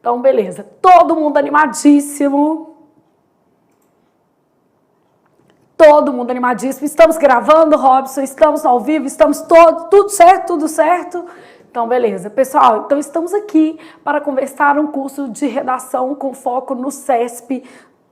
Então, beleza. Todo mundo animadíssimo. Todo mundo animadíssimo. Estamos gravando, Robson, estamos ao vivo, estamos tudo certo, tudo certo. Então, beleza. Pessoal, então estamos aqui para conversar um curso de redação com foco no CESP.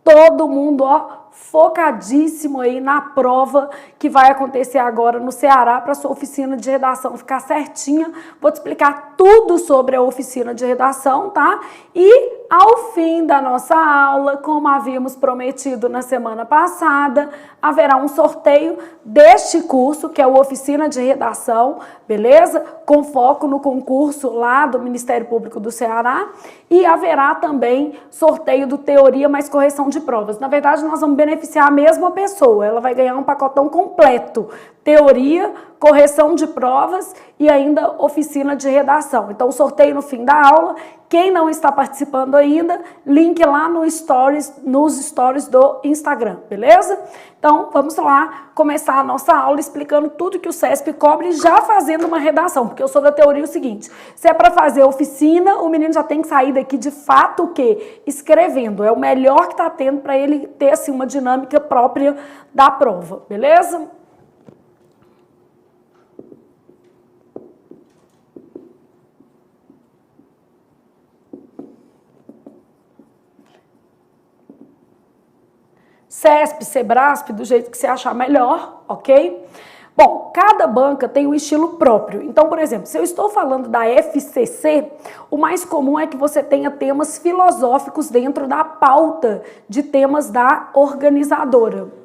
Todo mundo, ó, focadíssimo aí na prova que vai acontecer agora no Ceará para sua oficina de redação ficar certinha. Vou te explicar tudo sobre a oficina de redação, tá? E ao fim da nossa aula, como havíamos prometido na semana passada, haverá um sorteio deste curso, que é o Oficina de Redação, beleza? Com foco no concurso lá do Ministério Público do Ceará. E haverá também sorteio do Teoria mais Correção de Provas. Na verdade, nós vamos beneficiar a mesma pessoa. Ela vai ganhar um pacotão completo. Teoria, correção de provas e ainda oficina de redação. Então, o sorteio no fim da aula. Quem não está participando ainda, link lá nos stories do Instagram, beleza? Então, vamos lá começar a nossa aula explicando tudo que o CESP cobre já fazendo uma redação, porque eu sou da teoria o seguinte, se é para fazer oficina, o menino já tem que sair daqui de fato o quê? Escrevendo, é o melhor que está tendo para ele ter assim, uma dinâmica própria da prova, beleza? CESP, SEBRASP, do jeito que você achar melhor, ok? Bom, cada banca tem um estilo próprio. Então, por exemplo, se eu estou falando da FCC, o mais comum é que você tenha temas filosóficos dentro da pauta de temas da organizadora.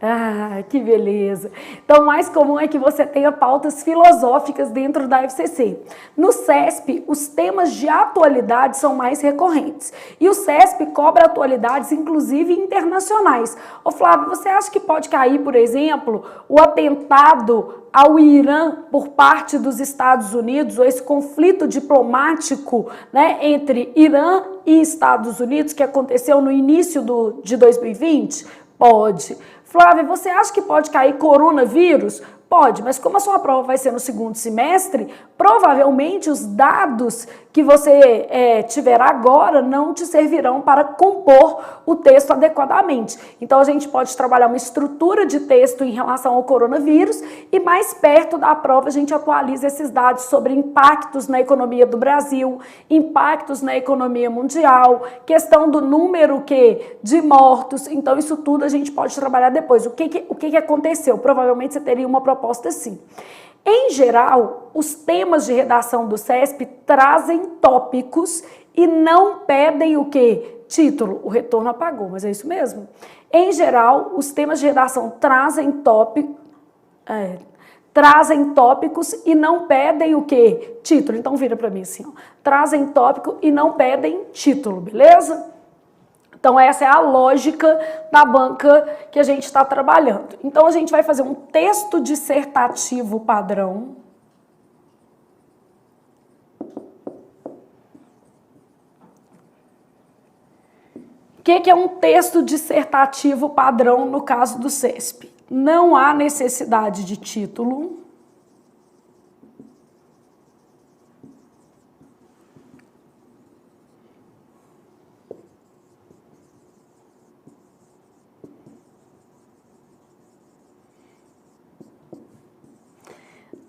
Ah, que beleza! Então, o mais comum é que você tenha pautas filosóficas dentro da FCC. No CESP, os temas de atualidade são mais recorrentes. E o CESP cobra atualidades, inclusive internacionais. Ô Flávio, você acha que pode cair, por exemplo, o atentado ao Irã por parte dos Estados Unidos, ou esse conflito diplomático, né, entre Irã e Estados Unidos, que aconteceu no início de 2020? Pode. Flávia, você acha que pode cair coronavírus? Pode, mas como a sua prova vai ser no segundo semestre, provavelmente os dados que você tiver agora não te servirão para compor o texto adequadamente. Então, a gente pode trabalhar uma estrutura de texto em relação ao coronavírus e mais perto da prova a gente atualiza esses dados sobre impactos na economia do Brasil, impactos na economia mundial, questão do número de mortos. Então, isso tudo a gente pode trabalhar depois. O que aconteceu? Provavelmente você teria uma proposta assim. Em geral, os temas de redação do CESP trazem tópicos e não pedem o quê? Título. O retorno apagou, mas é isso mesmo? Em geral, os temas de redação trazem tópicos e não pedem o quê? Título. Então, vira para mim assim, ó. Trazem tópico e não pedem título, beleza? Então, essa é a lógica da banca que a gente está trabalhando. Então, a gente vai fazer um texto dissertativo padrão. O que é um texto dissertativo padrão no caso do CESP? Não há necessidade de título.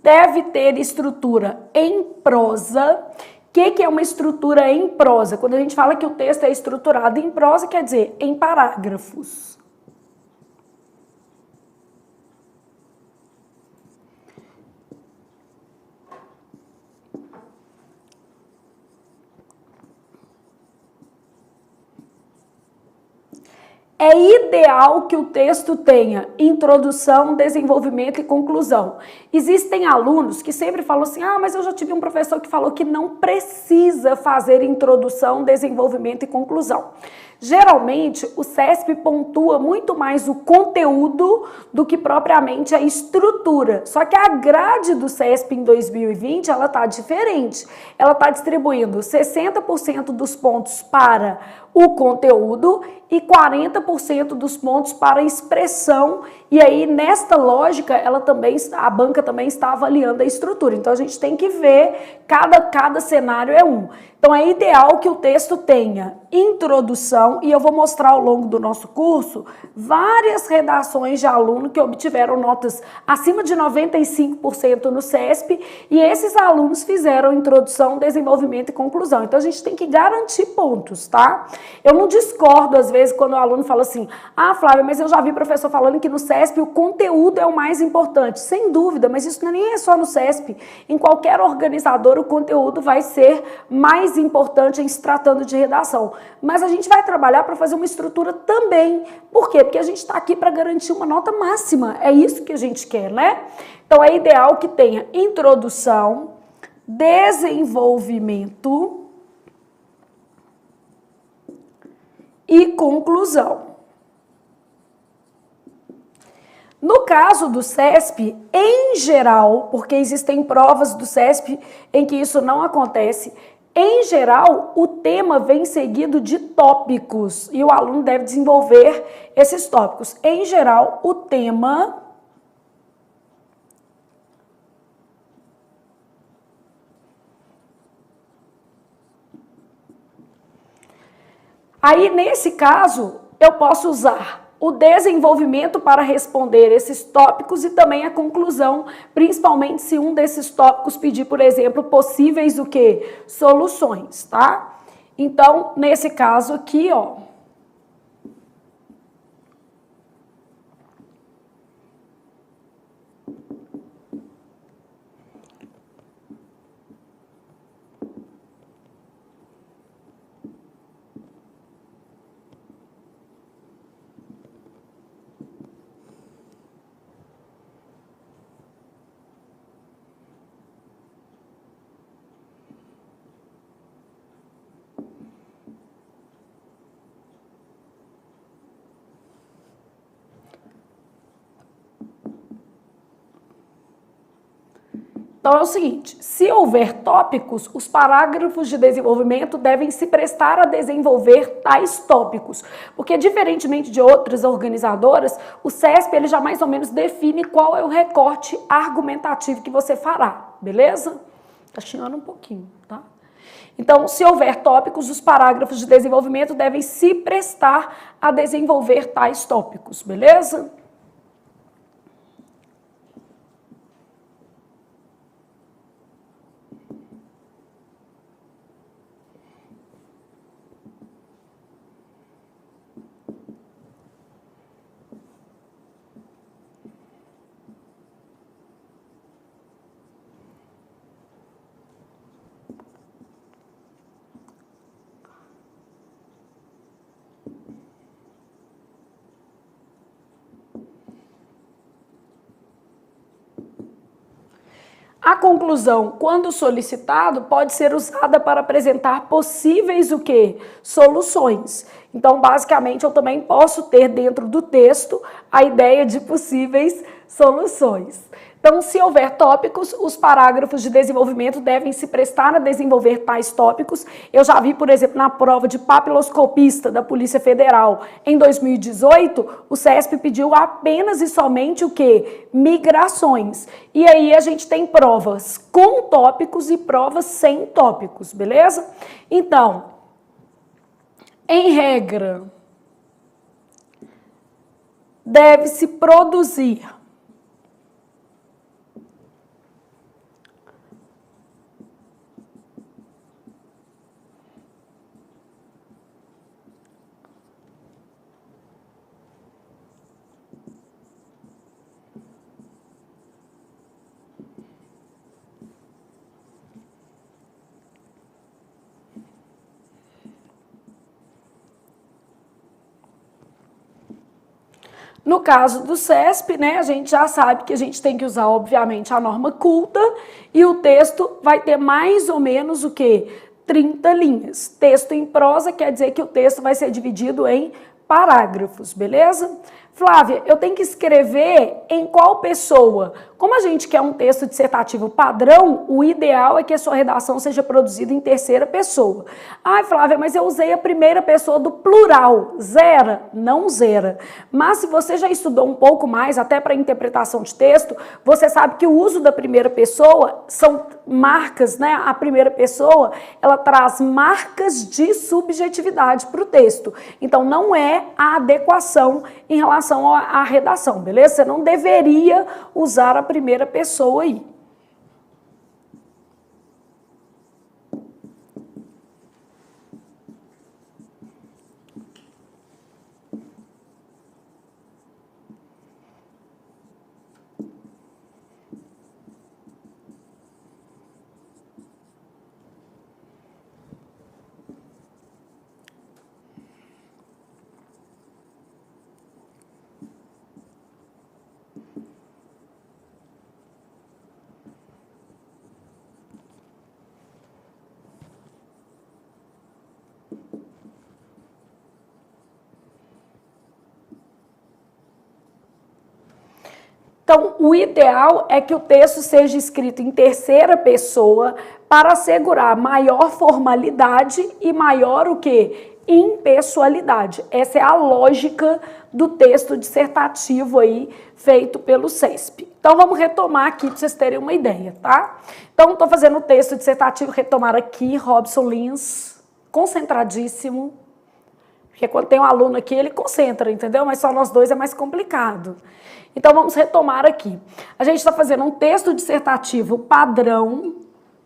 Deve ter estrutura em prosa. O que é uma estrutura em prosa? Quando a gente fala que o texto é estruturado em prosa, quer dizer em parágrafos. É ideal que o texto tenha introdução, desenvolvimento e conclusão. Existem alunos que sempre falam assim, mas eu já tive um professor que falou que não precisa fazer introdução, desenvolvimento e conclusão. Geralmente, o CESP pontua muito mais o conteúdo do que propriamente a estrutura. Só que a grade do CESP em 2020, ela está diferente. Ela está distribuindo 60% dos pontos para o conteúdo e 40% dos pontos para a expressão. E aí, nesta lógica, a banca também está avaliando a estrutura. Então, a gente tem que ver, cada cenário é um. Então é ideal que o texto tenha introdução, e eu vou mostrar ao longo do nosso curso várias redações de aluno que obtiveram notas acima de 95% no CESP, e esses alunos fizeram introdução, desenvolvimento e conclusão. Então a gente tem que garantir pontos, tá? Eu não discordo às vezes quando o aluno fala assim: ah, Flávia, mas eu já vi professor falando que no CESP o conteúdo é o mais importante. Sem dúvida, mas isso nem é só no CESP. Em qualquer organizador o conteúdo vai ser mais importante em se tratando de redação. Mas a gente vai trabalhar para fazer uma estrutura também. Por quê? Porque a gente está aqui para garantir uma nota máxima. É isso que a gente quer, né? Então é ideal que tenha introdução, desenvolvimento e conclusão. No caso do CESP, em geral, porque existem provas do CESP em que isso não acontece, em geral, o tema vem seguido de tópicos e o aluno deve desenvolver esses tópicos. Em geral, o tema aí, nesse caso, eu posso usar o desenvolvimento para responder esses tópicos e também a conclusão, principalmente se um desses tópicos pedir, por exemplo, possíveis o quê? Soluções, tá? Então, nesse caso aqui, ó, então é o seguinte, se houver tópicos, os parágrafos de desenvolvimento devem se prestar a desenvolver tais tópicos, porque diferentemente de outras organizadoras, o CESP ele já mais ou menos define qual é o recorte argumentativo que você fará, beleza? Tá chiando um pouquinho, tá? Então, se houver tópicos, os parágrafos de desenvolvimento devem se prestar a desenvolver tais tópicos, beleza? A conclusão, quando solicitado, pode ser usada para apresentar possíveis o quê? Soluções. Então, basicamente, eu também posso ter dentro do texto a ideia de possíveis soluções. Então, se houver tópicos, os parágrafos de desenvolvimento devem se prestar a desenvolver tais tópicos. Eu já vi, por exemplo, na prova de papiloscopista da Polícia Federal em 2018, o CESP pediu apenas e somente o quê? Migrações. E aí a gente tem provas com tópicos e provas sem tópicos, beleza? Então, em regra, deve-se produzir no caso do CESP, né, a gente já sabe que a gente tem que usar, obviamente, a norma culta e o texto vai ter mais ou menos o quê? 30 linhas. Texto em prosa quer dizer que o texto vai ser dividido em parágrafos, beleza? Flávia, eu tenho que escrever em qual pessoa? Como a gente quer um texto dissertativo padrão, o ideal é que a sua redação seja produzida em terceira pessoa. Ai, Flávia, mas eu usei a primeira pessoa do plural. Zera? Não zera. Mas se você já estudou um pouco mais, até para interpretação de texto, você sabe que o uso da primeira pessoa são marcas, né? A primeira pessoa, ela traz marcas de subjetividade para o texto. Então, não é a adequação em relação à redação, beleza? Você não deveria usar a primeira pessoa aí. Então, o ideal é que o texto seja escrito em terceira pessoa para assegurar maior formalidade e maior o quê? Impessoalidade. Essa é a lógica do texto dissertativo aí feito pelo CESP. Então, vamos retomar aqui para vocês terem uma ideia, tá? Então, estou fazendo o texto dissertativo, retomar aqui, Robson Lins, concentradíssimo. Porque quando tem um aluno aqui, ele concentra, entendeu? Mas só nós dois é mais complicado. Então, vamos retomar aqui. A gente está fazendo um texto dissertativo padrão,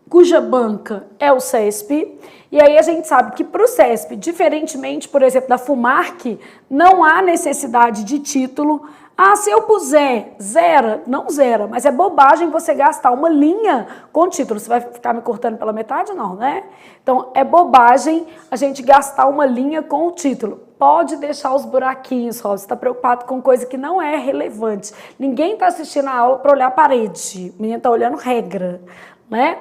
cuja banca é o CESP. E aí a gente sabe que para o CESP, diferentemente, por exemplo, da FUMARC, não há necessidade de título. Ah, se eu puser zera, não zera, mas é bobagem você gastar uma linha com título. Você vai ficar me cortando pela metade? Não, né? Então, é bobagem a gente gastar uma linha com o título. Pode deixar os buraquinhos, Rob. Você está preocupado com coisa que não é relevante. Ninguém está assistindo a aula para olhar a parede. O menino está olhando regra, né?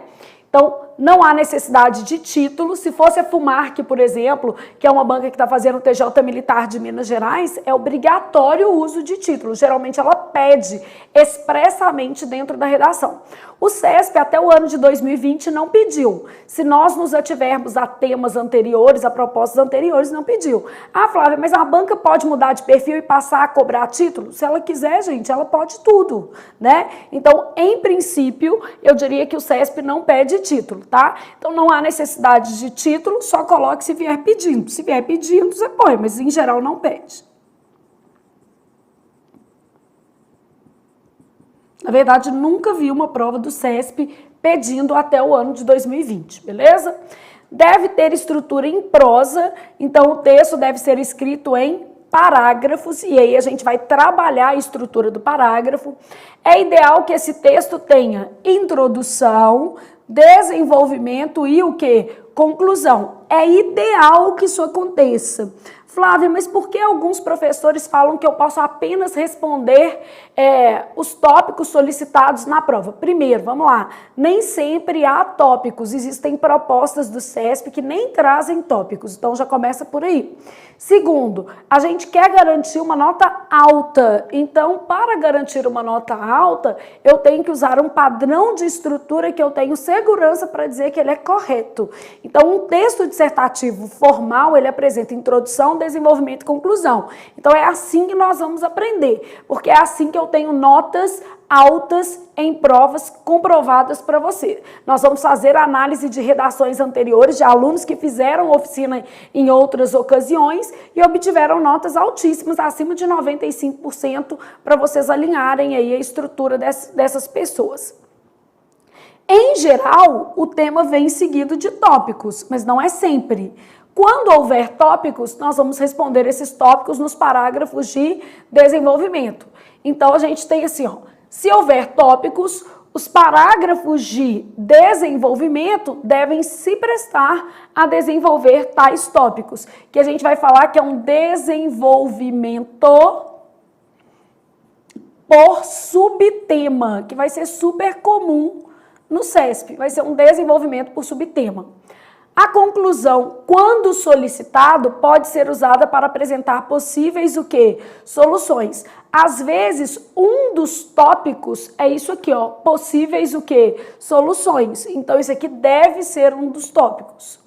Então, não há necessidade de título. Se fosse a FUMARC, por exemplo, que é uma banca que está fazendo o TJ Militar de Minas Gerais, é obrigatório o uso de título. Geralmente ela pede expressamente dentro da redação. O CESP, até o ano de 2020, não pediu. Se nós nos ativermos a temas anteriores, a propostas anteriores, não pediu. Ah, Flávia, mas a banca pode mudar de perfil e passar a cobrar título? Se ela quiser, gente, ela pode tudo, né? Então, em princípio, eu diria que o CESP não pede título, tá? Então, não há necessidade de título, só coloque se vier pedindo. Se vier pedindo, você põe, mas em geral não pede. Na verdade, nunca vi uma prova do CESP pedindo até o ano de 2020, beleza? Deve ter estrutura em prosa, então o texto deve ser escrito em parágrafos, e aí a gente vai trabalhar a estrutura do parágrafo. É ideal que esse texto tenha introdução, desenvolvimento e o quê? Conclusão. É ideal que isso aconteça. Flávia, mas por que alguns professores falam que eu posso apenas responder os tópicos solicitados na prova? Primeiro, vamos lá, nem sempre há tópicos, existem propostas do CESP que nem trazem tópicos, então já começa por aí. Segundo, a gente quer garantir uma nota alta, então para garantir uma nota alta, eu tenho que usar um padrão de estrutura que eu tenho segurança para dizer que ele é correto. Então, um texto dissertativo formal, ele apresenta introdução, desenvolvimento e conclusão. Então, é assim que nós vamos aprender, porque é assim que eu tenho notas altas em provas comprovadas para você. Nós vamos fazer análise de redações anteriores de alunos que fizeram oficina em outras ocasiões e obtiveram notas altíssimas, acima de 95%, para vocês alinharem aí a estrutura dessas pessoas. Em geral, o tema vem seguido de tópicos, mas não é sempre. Quando houver tópicos, nós vamos responder esses tópicos nos parágrafos de desenvolvimento. Então, a gente tem assim, ó, se houver tópicos, os parágrafos de desenvolvimento devem se prestar a desenvolver tais tópicos, que a gente vai falar que é um desenvolvimento por subtema, que vai ser super comum no CESP, vai ser um desenvolvimento por subtema. A conclusão, quando solicitado, pode ser usada para apresentar possíveis o quê? Soluções. Às vezes, um dos tópicos é isso aqui, ó, possíveis o quê? Soluções. Então, isso aqui deve ser um dos tópicos.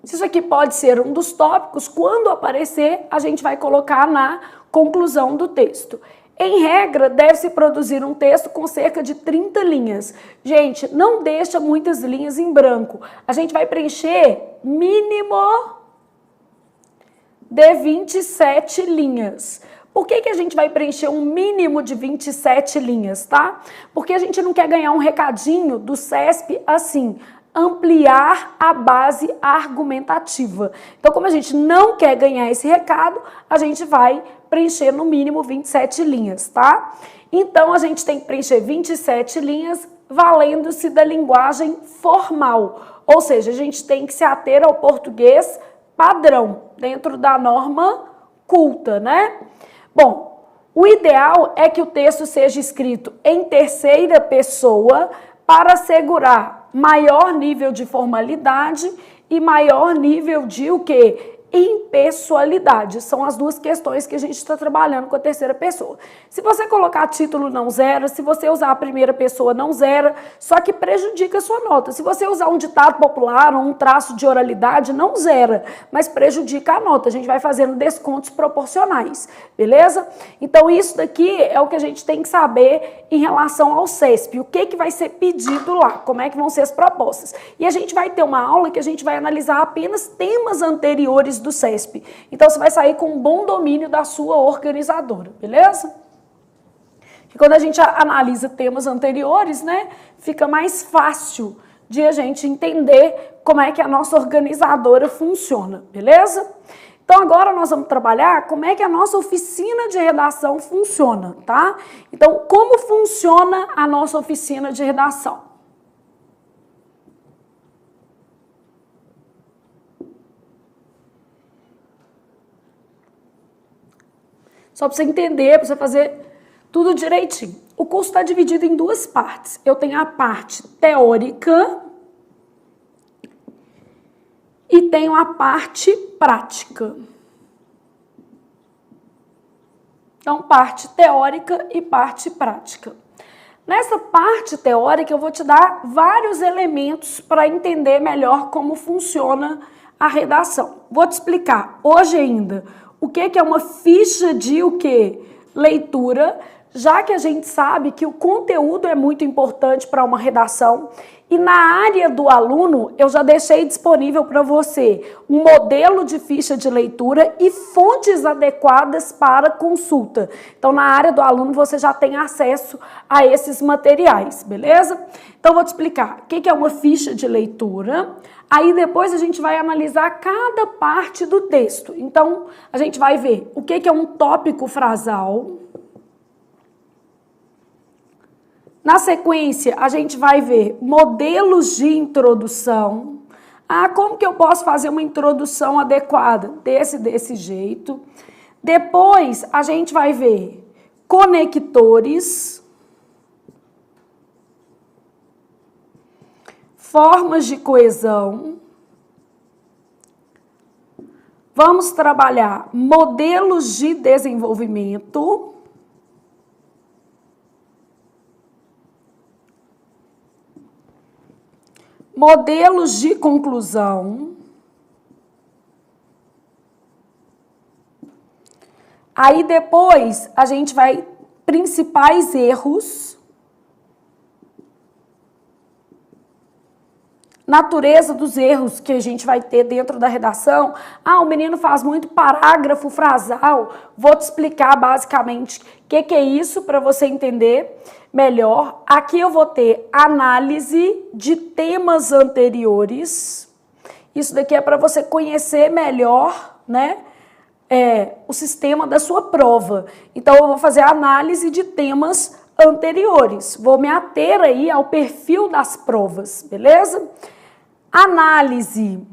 Se isso aqui pode ser um dos tópicos, quando aparecer, a gente vai colocar na conclusão do texto. Em regra, deve-se produzir um texto com cerca de 30 linhas. Gente, não deixa muitas linhas em branco. A gente vai preencher mínimo de 27 linhas. Por que a gente vai preencher um mínimo de 27 linhas, tá? Porque a gente não quer ganhar um recadinho do CESP assim, ampliar a base argumentativa. Então, como a gente não quer ganhar esse recado, a gente vai preencher no mínimo 27 linhas, tá? Então, a gente tem que preencher 27 linhas valendo-se da linguagem formal. Ou seja, a gente tem que se ater ao português padrão, dentro da norma culta, né? Bom, o ideal é que o texto seja escrito em terceira pessoa para assegurar maior nível de formalidade e maior nível de o quê? Impessoalidade. São as duas questões que a gente está trabalhando com a terceira pessoa. Se você colocar título, não zera. Se você usar a primeira pessoa, não zera. Só que prejudica a sua nota. Se você usar um ditado popular ou um traço de oralidade, não zera, mas prejudica a nota. A gente vai fazendo descontos proporcionais, beleza? Então, isso daqui é o que a gente tem que saber em relação ao CESP. O que vai ser pedido lá? Como é que vão ser as propostas? E a gente vai ter uma aula que a gente vai analisar apenas temas anteriores do CESP. Então, você vai sair com um bom domínio da sua organizadora, beleza? E quando a gente analisa temas anteriores, né, fica mais fácil de a gente entender como é que a nossa organizadora funciona, beleza? Então, agora nós vamos trabalhar como é que a nossa oficina de redação funciona, tá? Então, como funciona a nossa oficina de redação? Só para você entender, para você fazer tudo direitinho. O curso está dividido em duas partes. Eu tenho a parte teórica e tenho a parte prática. Então, parte teórica e parte prática. Nessa parte teórica, eu vou te dar vários elementos para entender melhor como funciona a redação. Vou te explicar hoje ainda o que é uma ficha de o quê? Leitura, já que a gente sabe que o conteúdo é muito importante para uma redação. E na área do aluno, eu já deixei disponível para você um modelo de ficha de leitura e fontes adequadas para consulta. Então, na área do aluno, você já tem acesso a esses materiais, beleza? Então, vou te explicar o que é uma ficha de leitura. Aí, depois, a gente vai analisar cada parte do texto. Então, a gente vai ver o que é um tópico frasal. Na sequência, a gente vai ver modelos de introdução. Ah, como que eu posso fazer uma introdução adequada? Desse jeito. Depois, a gente vai ver conectores, formas de coesão. Vamos trabalhar modelos de desenvolvimento. Modelos de conclusão. Aí depois a gente vai principais erros. Natureza dos erros que a gente vai ter dentro da redação. Ah, o menino faz muito parágrafo frasal. Vou te explicar basicamente o que é isso para você entender melhor. Aqui eu vou ter análise de temas anteriores. Isso daqui é para você conhecer melhor, né, o sistema da sua prova. Então, eu vou fazer a análise de temas anteriores. Vou me ater aí ao perfil das provas, beleza? Análise.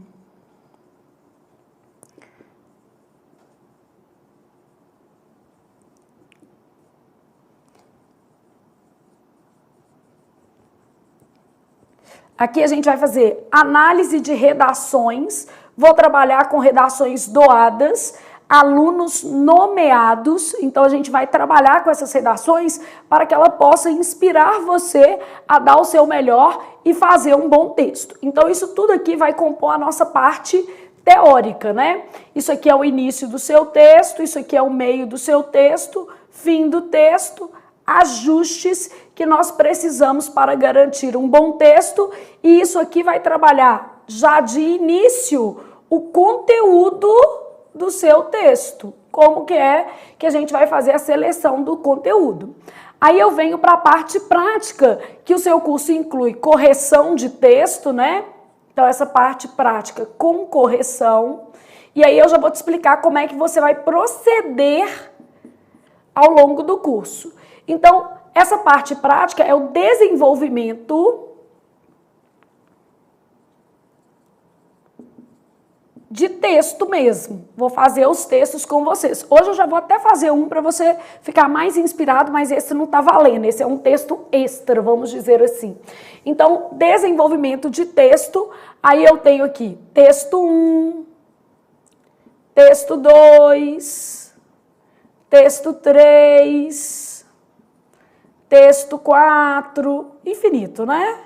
Aqui a gente vai fazer análise de redações, vou trabalhar com redações doadas, alunos nomeados, então a gente vai trabalhar com essas redações para que ela possa inspirar você a dar o seu melhor e fazer um bom texto. Então isso tudo aqui vai compor a nossa parte teórica, né? Isso aqui é o início do seu texto, isso aqui é o meio do seu texto, fim do texto, ajustes que nós precisamos para garantir um bom texto, e isso aqui vai trabalhar já de início o conteúdo do seu texto, como que é que a gente vai fazer a seleção do conteúdo. Aí eu venho para a parte prática, que o seu curso inclui correção de texto, né? Então essa parte prática com correção, e aí eu já vou te explicar como é que você vai proceder ao longo do curso. Então, essa parte prática é o desenvolvimento de texto mesmo. Vou fazer os textos com vocês. Hoje eu já vou até fazer um para você ficar mais inspirado, mas esse não está valendo. Esse é um texto extra, vamos dizer assim. Então, desenvolvimento de texto. Aí eu tenho aqui texto 1, texto 2, texto 3, texto 4, infinito, né?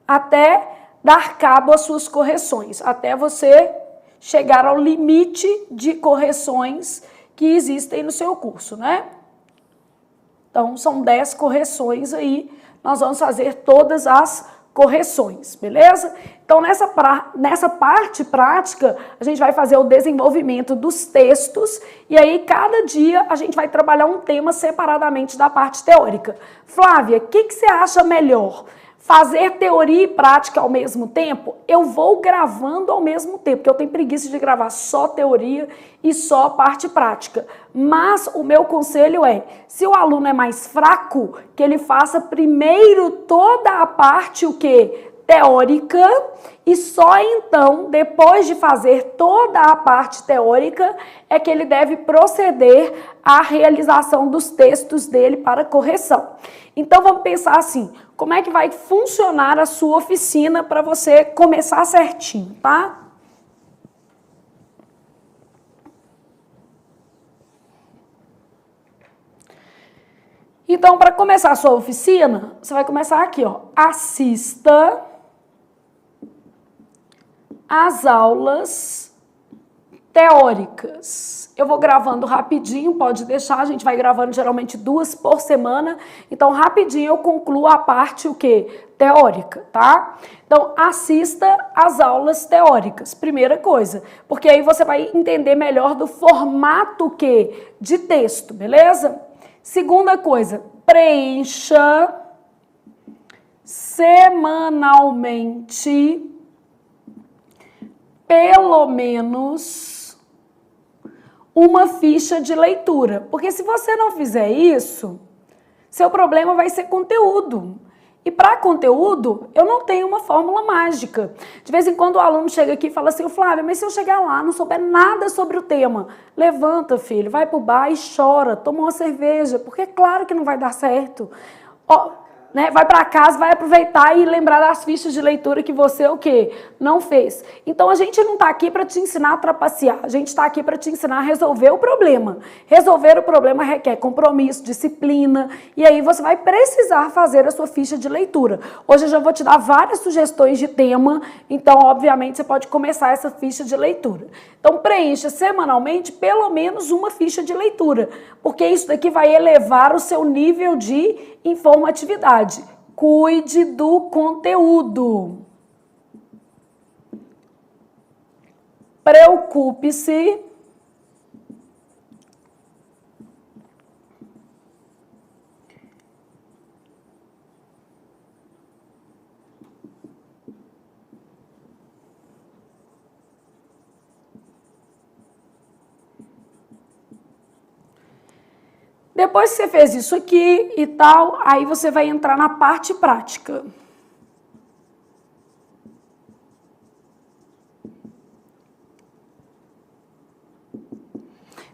Até dar cabo às suas correções, até você chegar ao limite de correções que existem no seu curso, né? Então, são 10 correções aí, nós vamos fazer todas as correções, beleza? Então, nessa parte prática, a gente vai fazer o desenvolvimento dos textos e aí, cada dia, a gente vai trabalhar um tema separadamente da parte teórica. Flávia, o que você acha melhor? Fazer teoria e prática ao mesmo tempo? Eu vou gravando ao mesmo tempo, porque eu tenho preguiça de gravar só teoria e só a parte prática. Mas o meu conselho é, se o aluno é mais fraco, que ele faça primeiro toda a parte, o quê? Teórica, e só então, depois de fazer toda a parte teórica, é que ele deve proceder à realização dos textos dele para correção. Então, vamos pensar assim, como é que vai funcionar a sua oficina para você começar certinho, tá? Então, para começar a sua oficina, você vai começar aqui, ó. Assista as aulas teóricas. Eu vou gravando rapidinho, pode deixar, a gente vai gravando geralmente 2 por semana, então rapidinho eu concluo a parte o quê? Teórica, tá? Então assista as aulas teóricas, primeira coisa, porque aí você vai entender melhor do formato o quê? De texto, beleza? Segunda coisa, preencha semanalmente pelo menos uma ficha de leitura. Porque se você não fizer isso, seu problema vai ser conteúdo. E para conteúdo, eu não tenho uma fórmula mágica. De vez em quando o aluno chega aqui e fala assim, Flávia, mas se eu chegar lá, não souber nada sobre o tema, levanta, filho, vai pro bar e chora, toma uma cerveja, porque é claro que não vai dar certo. Ó, né? Vai para casa, vai aproveitar e lembrar das fichas de leitura que você o quê? Não fez. Então a gente não está aqui para te ensinar a trapacear, a gente está aqui para te ensinar a resolver o problema. Resolver o problema requer compromisso, disciplina, e aí você vai precisar fazer a sua ficha de leitura. Hoje eu já vou te dar várias sugestões de tema, então obviamente você pode começar essa ficha de leitura. Então preencha semanalmente pelo menos uma ficha de leitura, porque isso daqui vai elevar o seu nível de informatividade. Cuide do conteúdo. Preocupe-se Depois que você fez isso aqui e tal, aí você vai entrar na parte prática.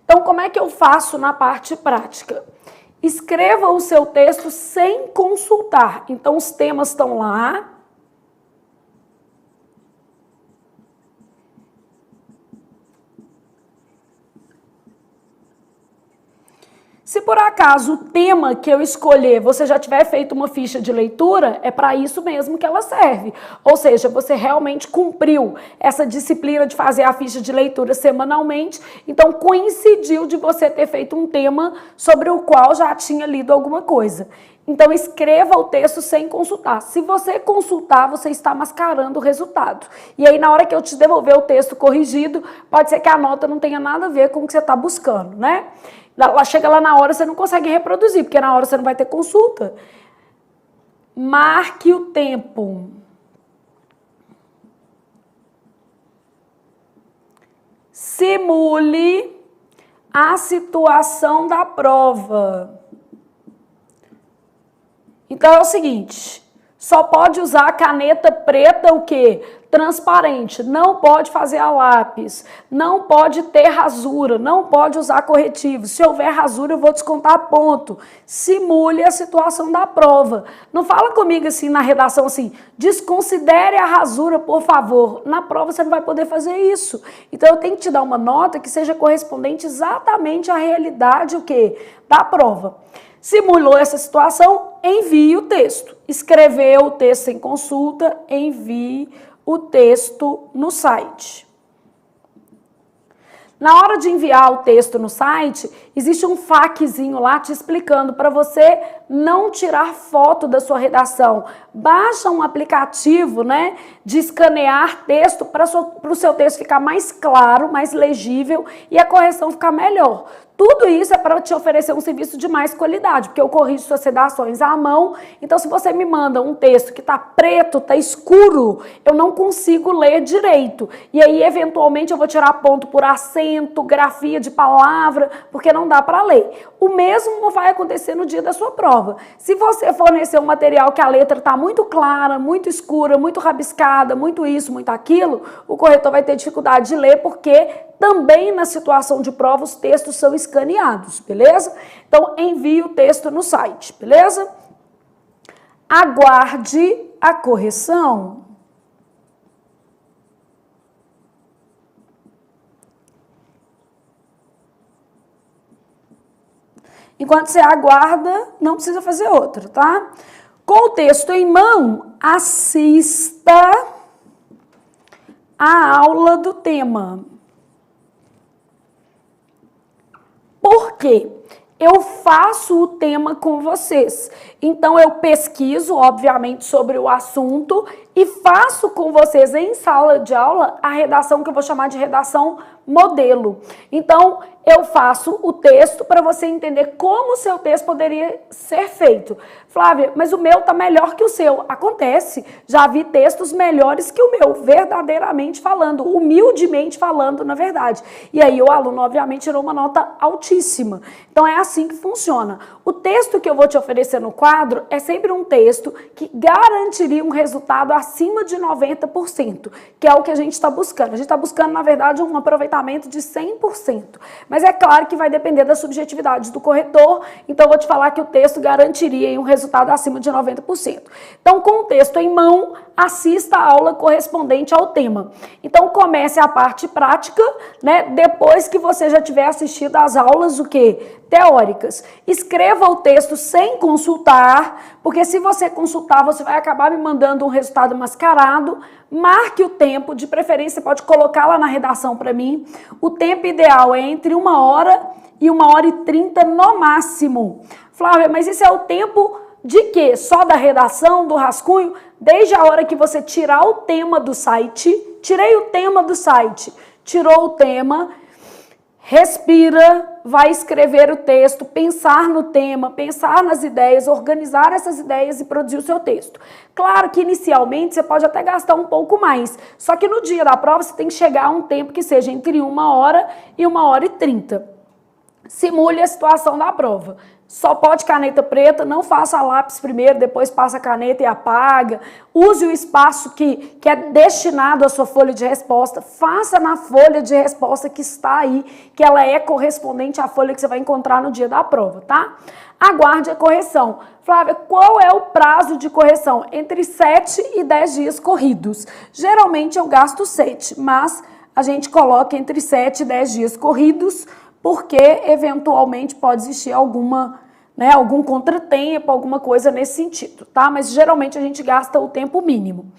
Então, como é que eu faço na parte prática? Escreva o seu texto sem consultar. Então, os temas estão lá. Se por acaso o tema que eu escolher, você já tiver feito uma ficha de leitura, é para isso mesmo que ela serve. Ou seja, você realmente cumpriu essa disciplina de fazer a ficha de leitura semanalmente, então coincidiu de você ter feito um tema sobre o qual já tinha lido alguma coisa. Então escreva o texto sem consultar. Se você consultar, você está mascarando o resultado. E aí na hora que eu te devolver o texto corrigido, pode ser que a nota não tenha nada a ver com o que você está buscando, né? Chega lá na hora, você não consegue reproduzir, porque na hora você não vai ter consulta. Marque o tempo. Simule a situação da prova. Então é o seguinte, só pode usar a caneta preta o quê? Transparente, não pode fazer a lápis, não pode ter rasura, não pode usar corretivo. Se houver rasura, eu vou descontar ponto. Simule a situação da prova. Não fala comigo assim na redação assim, desconsidere a rasura, por favor. Na prova você não vai poder fazer isso. Então eu tenho que te dar uma nota que seja correspondente exatamente à realidade o quê? Da prova. Simulou essa situação, envie o texto. Escreveu o texto em consulta, envie o texto no site. Na hora de enviar o texto no site, existe um FAQzinho lá te explicando para você não tirar foto da sua redação. Baixa um aplicativo, né, de escanear texto para o seu texto ficar mais claro, mais legível e a correção ficar melhor. Tudo isso é para te oferecer um serviço de mais qualidade, porque eu corrijo suas redações à mão. Então, se você me manda um texto que está preto, está escuro, eu não consigo ler direito. E aí, eventualmente, eu vou tirar ponto por acento, grafia de palavra, porque não dá para ler. O mesmo vai acontecer no dia da sua prova. Se você fornecer um material que a letra está muito clara, muito escura, muito rabiscada, muito isso, muito aquilo, o corretor vai ter dificuldade de ler, porque também na situação de prova os textos são escaneados, beleza? Então, envie o texto no site, beleza? Aguarde a correção. Enquanto você aguarda, não precisa fazer outro, tá? Com o texto em mão, assista a aula do tema. Por quê? Eu faço o tema com vocês. Então, eu pesquiso, obviamente, sobre o assunto e faço com vocês em sala de aula a redação que eu vou chamar de redação modelo. Então, eu faço o texto para você entender como o seu texto poderia ser feito. Flávia, mas o meu tá melhor que o seu. Acontece, já vi textos melhores que o meu, verdadeiramente falando, humildemente falando, na verdade. E aí o aluno, obviamente, tirou uma nota altíssima. Então é assim que funciona. O texto que eu vou te oferecer no quadro é sempre um texto que garantiria um resultado acima de 90%, que é o que a gente está buscando. A gente está buscando, na verdade, um aproveitamento de 100%. Mas é claro que vai depender da subjetividade do corretor, então eu vou te falar que o texto garantiria um resultado acima de 90%. Então, com o texto em mão, assista a aula correspondente ao tema. Então, comece a parte prática, né? Depois que você já tiver assistido às aulas, o quê? Teóricas. Escreva o texto sem consultar, porque se você consultar, você vai acabar me mandando um resultado mascarado. Marque o tempo, de preferência, pode colocar lá na redação para mim. O tempo ideal é entre 1h e 1h30 no máximo. Flávia, mas esse é o tempo de quê? Só da redação, do rascunho? Desde a hora que você tirar o tema do site, tirei o tema do site, tirou o tema, respira, vai escrever o texto, pensar no tema, pensar nas ideias, organizar essas ideias e produzir o seu texto. Claro que inicialmente você pode até gastar um pouco mais, só que no dia da prova você tem que chegar a um tempo que seja entre 1h e 1h30. Simule a situação da prova. Só pode caneta preta, não faça lápis primeiro, depois passa a caneta e apaga. Use o espaço que é destinado à sua folha de resposta. Faça na folha de resposta que está aí, que ela é correspondente à folha que você vai encontrar no dia da prova, tá? Aguarde a correção. Flávia, qual é o prazo de correção? Entre 7 e 10 dias corridos. Geralmente eu gasto 7, mas a gente coloca entre 7 e 10 dias corridos, porque eventualmente pode existir alguma, né, algum contratempo, alguma coisa nesse sentido, tá? Mas geralmente a gente gasta o tempo mínimo.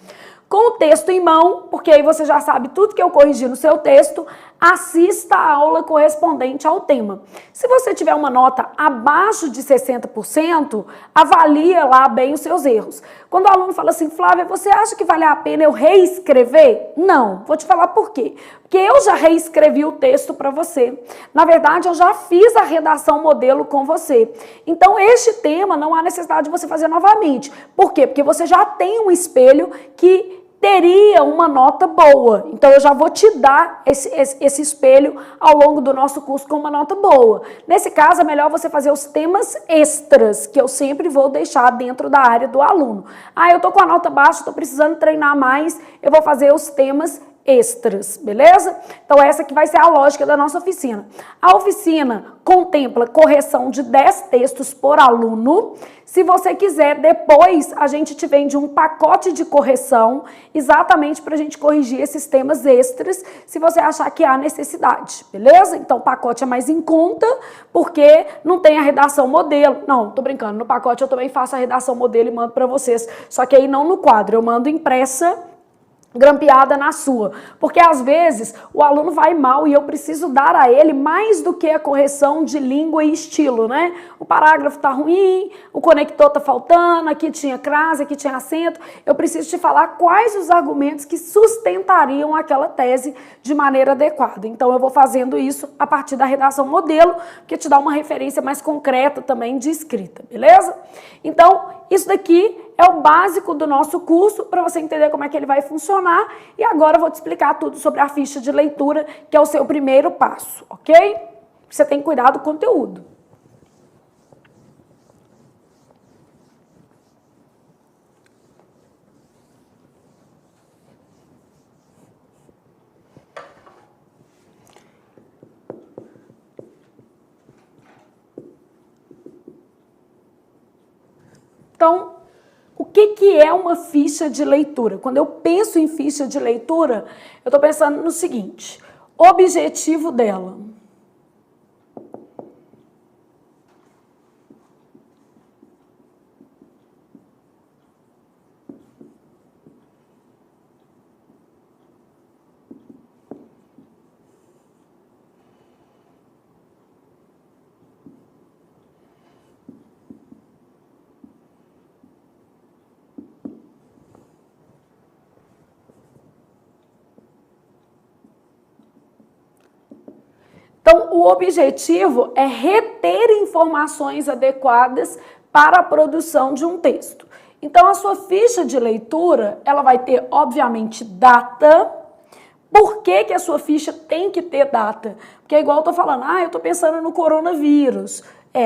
Com o texto em mão, porque aí você já sabe tudo que eu corrigi no seu texto, assista a aula correspondente ao tema. Se você tiver uma nota abaixo de 60%, avalia lá bem os seus erros. Quando o aluno fala assim, Flávia, você acha que vale a pena eu reescrever? Não, vou te falar por quê. Porque eu já reescrevi o texto para você. Na verdade, eu já fiz a redação modelo com você. Então, este tema não há necessidade de você fazer novamente. Por quê? Porque você já tem um espelho que teria uma nota boa. Então, eu já vou te dar esse espelho ao longo do nosso curso com uma nota boa. Nesse caso, é melhor você fazer os temas extras, que eu sempre vou deixar dentro da área do aluno. Ah, eu tô com a nota baixa, tô precisando treinar mais, eu vou fazer os temas extras, beleza? Então essa que vai ser a lógica da nossa oficina. A oficina contempla correção de 10 textos por aluno. Se você quiser, depois a gente te vende um pacote de correção, exatamente para a gente corrigir esses temas extras, se você achar que há necessidade, beleza? Então o pacote é mais em conta, porque não tem a redação modelo. Não, tô brincando, no pacote eu também faço a redação modelo e mando para vocês, só que aí não no quadro, eu mando impressa, grampeada na sua, porque às vezes o aluno vai mal e eu preciso dar a ele mais do que a correção de língua e estilo, né? O parágrafo tá ruim, o conector tá faltando, aqui tinha crase, aqui tinha acento, eu preciso te falar quais os argumentos que sustentariam aquela tese de maneira adequada. Então eu vou fazendo isso a partir da redação modelo, que te dá uma referência mais concreta também de escrita, beleza? Então, isso daqui é o básico do nosso curso, para você entender como é que ele vai funcionar. E agora eu vou te explicar tudo sobre a ficha de leitura, que é o seu primeiro passo, ok? Você tem que cuidar do conteúdo. Então, o que é uma ficha de leitura? Quando eu penso em ficha de leitura, eu estou pensando no seguinte: objetivo dela. Então, o objetivo é reter informações adequadas para a produção de um texto. Então, a sua ficha de leitura, ela vai ter, obviamente, data. Por que que a sua ficha tem que ter data? Porque é igual eu tô falando, eu tô pensando no coronavírus.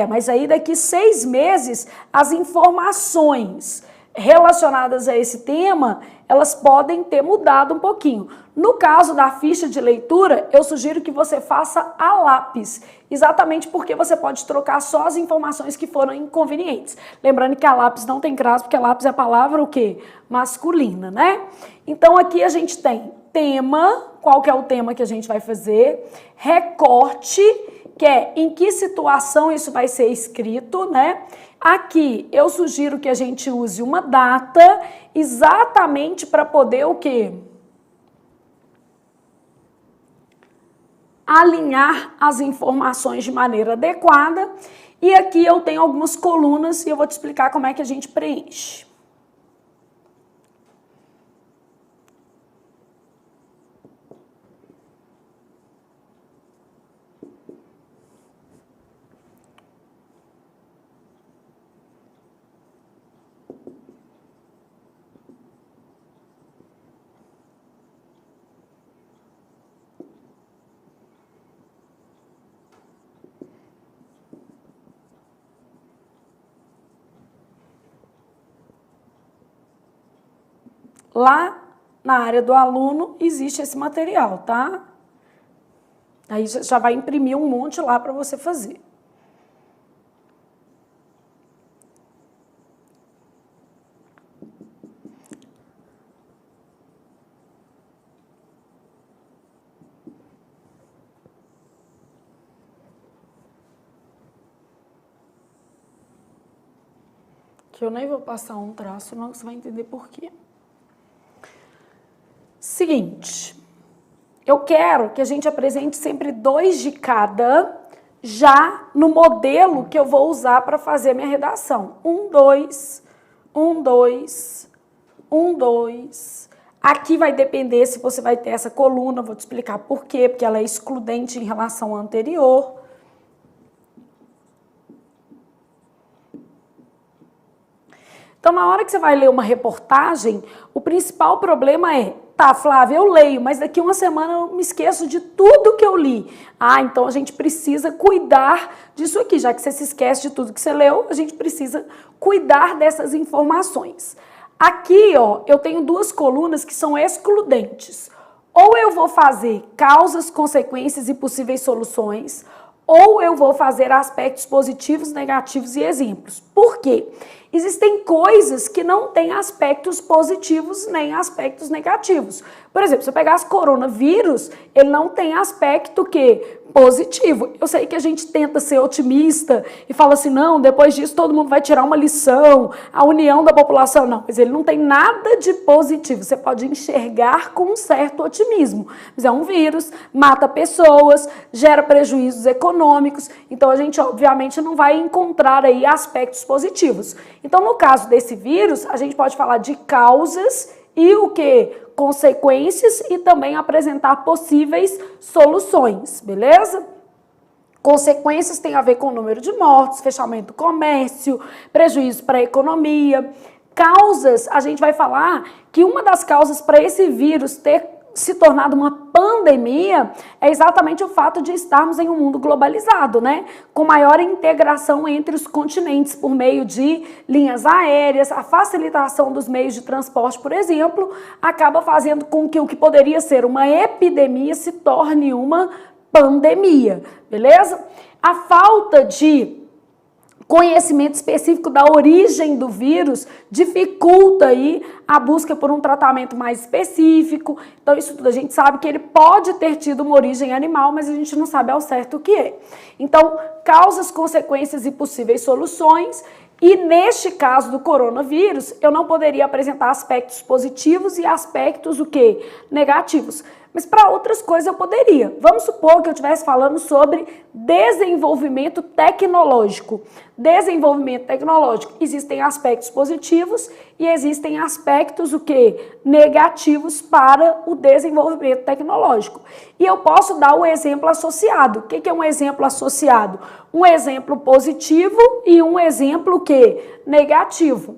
Mas aí daqui 6 meses, as informações relacionadas a esse tema, elas podem ter mudado um pouquinho. No caso da ficha de leitura, eu sugiro que você faça a lápis, exatamente porque você pode trocar só as informações que foram inconvenientes. Lembrando que a lápis não tem crase, porque a lápis é a palavra o quê? Masculina, né? Então aqui a gente tem tema, qual que é o tema que a gente vai fazer, recorte, que é em que situação isso vai ser escrito, né? Aqui eu sugiro que a gente use uma data exatamente para poder o quê? Alinhar as informações de maneira adequada. E aqui eu tenho algumas colunas e eu vou te explicar como é que a gente preenche. Lá na área do aluno existe esse material, tá? Aí já vai imprimir um monte lá para você fazer. que eu nem vou passar um traço, não, que você vai entender por quê. Seguinte, eu quero que a gente apresente sempre 2 de cada, já no modelo que eu vou usar para fazer a minha redação. 1, 2, 1, 2, 1, 2. Aqui vai depender se você vai ter essa coluna, vou te explicar por quê, porque ela é excludente em relação à anterior. Então, na hora que você vai ler uma reportagem, o principal problema é, tá, Flávia, eu leio, mas daqui uma semana eu me esqueço de tudo que eu li. Ah, então a gente precisa cuidar disso aqui, já que você se esquece de tudo que você leu, a gente precisa cuidar dessas informações. Aqui, ó, eu tenho 2 colunas que são excludentes. Ou eu vou fazer causas, consequências e possíveis soluções, ou eu vou fazer aspectos positivos, negativos e exemplos. Por quê? Existem coisas que não têm aspectos positivos nem aspectos negativos. Por exemplo, se eu pegasse coronavírus, ele não tem aspecto positivo. Eu sei que a gente tenta ser otimista e fala assim, não, depois disso todo mundo vai tirar uma lição, a união da população. Não, mas ele não tem nada de positivo. Você pode enxergar com um certo otimismo. Mas é um vírus, mata pessoas, gera prejuízos econômicos. Então a gente, obviamente, não vai encontrar aí aspectos positivos. Então, no caso desse vírus, a gente pode falar de causas e o quê? Consequências e também apresentar possíveis soluções, beleza? Consequências tem a ver com o número de mortes, fechamento do comércio, prejuízo para a economia. Causas, a gente vai falar que uma das causas para esse vírus ter se tornado uma pandemia é exatamente o fato de estarmos em um mundo globalizado, né? Com maior integração entre os continentes por meio de linhas aéreas, a facilitação dos meios de transporte, por exemplo, acaba fazendo com que o que poderia ser uma epidemia se torne uma pandemia, beleza? A falta de conhecimento específico da origem do vírus dificulta aí a busca por um tratamento mais específico. Então, isso tudo a gente sabe que ele pode ter tido uma origem animal, mas a gente não sabe ao certo o que é. Então, causas, consequências e possíveis soluções. E neste caso do coronavírus, eu não poderia apresentar aspectos positivos e aspectos o quê? Negativos. Mas para outras coisas eu poderia. Vamos supor que eu estivesse falando sobre desenvolvimento tecnológico. Desenvolvimento tecnológico. Existem aspectos positivos e existem aspectos o quê? Negativos para o desenvolvimento tecnológico. E eu posso dar o exemplo associado. O que é um exemplo associado? Um exemplo positivo e um exemplo o quê? Negativo.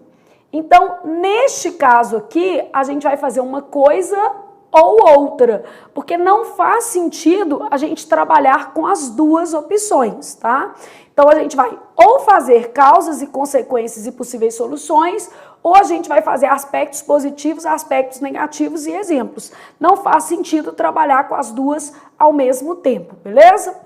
Então, neste caso aqui, a gente vai fazer uma coisa ou outra, porque não faz sentido a gente trabalhar com as 2 opções, tá? Então, a gente vai ou fazer causas e consequências e possíveis soluções, ou a gente vai fazer aspectos positivos, aspectos negativos e exemplos. Não faz sentido trabalhar com as 2 ao mesmo tempo, beleza?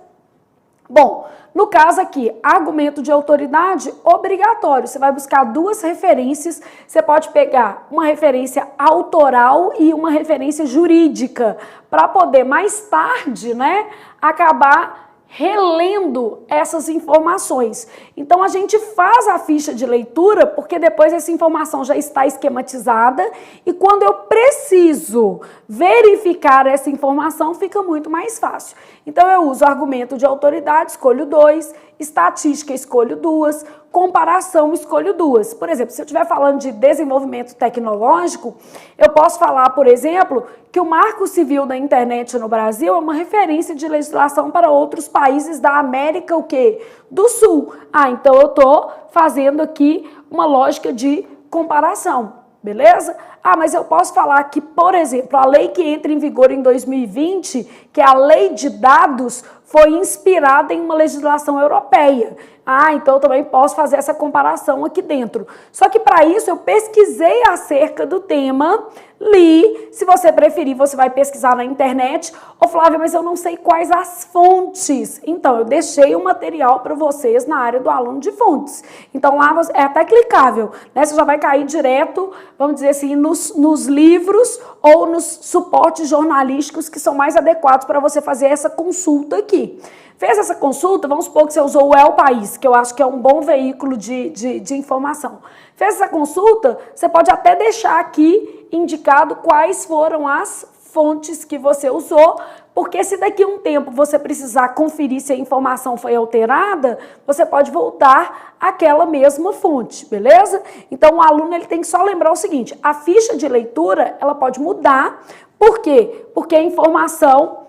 Bom, no caso aqui, argumento de autoridade obrigatório. Você vai buscar 2 referências. Você pode pegar uma referência autoral e uma referência jurídica para poder mais tarde, né, acabar relendo essas informações. Então, a gente faz a ficha de leitura porque depois essa informação já está esquematizada e quando eu preciso verificar essa informação, fica muito mais fácil. Então, eu uso argumento de autoridade, escolho 2, estatística, escolho 2, comparação, escolho 2. Por exemplo, se eu estiver falando de desenvolvimento tecnológico, eu posso falar, por exemplo, que o Marco Civil da Internet no Brasil é uma referência de legislação para outros países da América, o quê? Do Sul. Ah, então eu estou fazendo aqui uma lógica de comparação, beleza? Ah, mas eu posso falar que, por exemplo, a lei que entra em vigor em 2020, que é a Lei de Dados, foi inspirada em uma legislação europeia. Ah, então eu também posso fazer essa comparação aqui dentro. Só que para isso eu pesquisei acerca do tema, li. Se você preferir, você vai pesquisar na internet. Ô Flávia, mas eu não sei quais as fontes. Então, eu deixei o material para vocês na área do aluno de fontes. Então, lá é até clicável, né? Você já vai cair direto, vamos dizer assim, nos livros ou nos suportes jornalísticos que são mais adequados para você fazer essa consulta aqui. Fez essa consulta, vamos supor que você usou o El País, que eu acho que é um bom veículo de informação. Fez essa consulta, você pode até deixar aqui indicado quais foram as fontes que você usou, porque se daqui a um tempo você precisar conferir se a informação foi alterada, você pode voltar àquela mesma fonte, beleza? Então o aluno ele tem que só lembrar o seguinte, a ficha de leitura ela pode mudar, por quê? Porque a informação,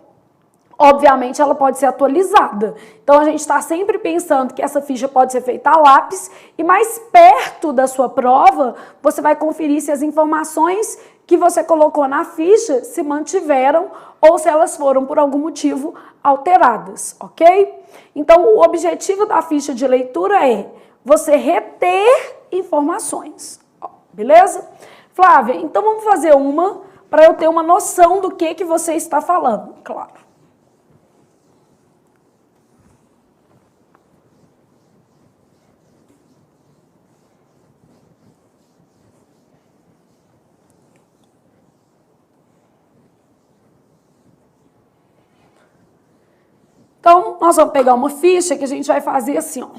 obviamente, ela pode ser atualizada. Então, a gente está sempre pensando que essa ficha pode ser feita a lápis e mais perto da sua prova, você vai conferir se as informações que você colocou na ficha se mantiveram ou se elas foram, por algum motivo, alteradas, ok? Então, o objetivo da ficha de leitura é você reter informações, beleza? Flávia, então vamos fazer uma para eu ter uma noção do que você está falando, claro. Então, nós vamos pegar uma ficha que a gente vai fazer assim, ó.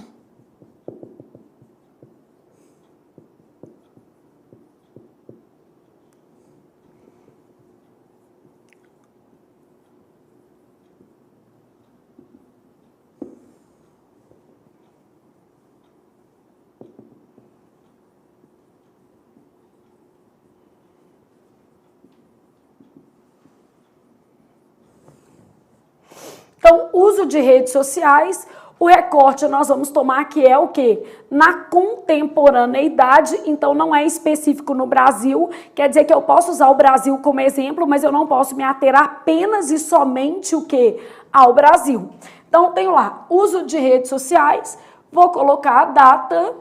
Então, uso de redes sociais, o recorte nós vamos tomar que é o quê? Na contemporaneidade, então não é específico no Brasil, quer dizer que eu posso usar o Brasil como exemplo, mas eu não posso me ater apenas e somente o quê? Ao Brasil. Então, eu tenho lá, uso de redes sociais, vou colocar a data.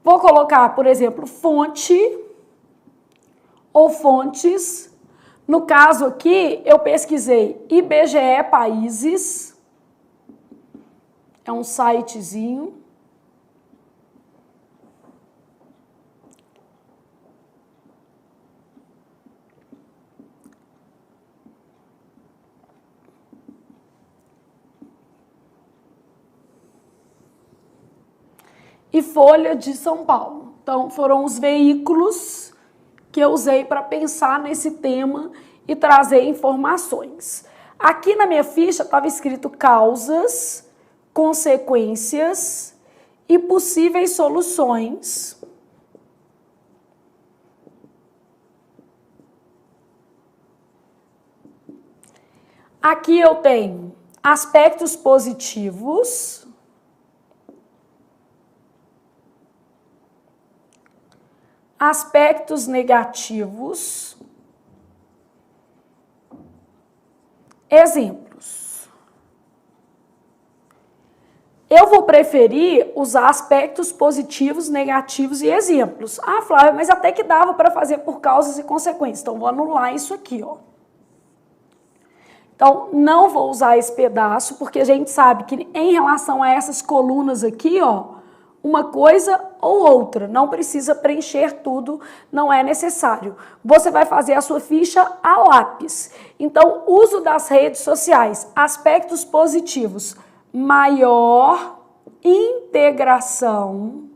Vou colocar, por exemplo, fonte ou fontes. No caso aqui, eu pesquisei IBGE Países, é um sitezinho. E Folha de São Paulo. Então, foram os veículos que eu usei para pensar nesse tema e trazer informações. Aqui na minha ficha estava escrito causas, consequências e possíveis soluções. Aqui eu tenho aspectos positivos, aspectos negativos, exemplos. Eu vou preferir usar aspectos positivos, negativos e exemplos. Ah, Flávia, mas até que dava para fazer por causas e consequências. Então, vou anular isso aqui, ó. Então, não vou usar esse pedaço, porque a gente sabe que em relação a essas colunas aqui, ó, uma coisa ou outra, não precisa preencher tudo, não é necessário. Você vai fazer a sua ficha a lápis. Então, uso das redes sociais, aspectos positivos, maior integração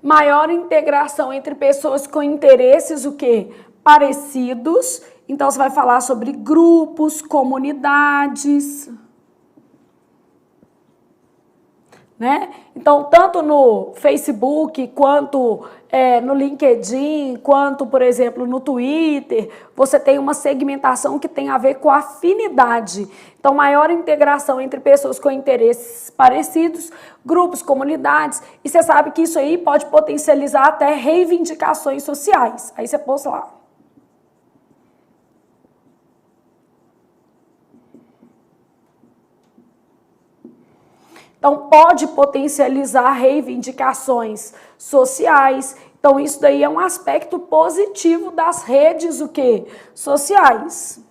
maior integração entre pessoas com interesses, o quê? Parecidos. Então, você vai falar sobre grupos, comunidades, né? Então, tanto no Facebook, quanto no LinkedIn, quanto, por exemplo, no Twitter, você tem uma segmentação que tem a ver com afinidade. Então, maior integração entre pessoas com interesses parecidos, grupos, comunidades, e você sabe que isso aí pode potencializar até reivindicações sociais. Aí você pôs lá. Então, pode potencializar reivindicações sociais. Então, isso daí é um aspecto positivo das redes, o quê? Sociais.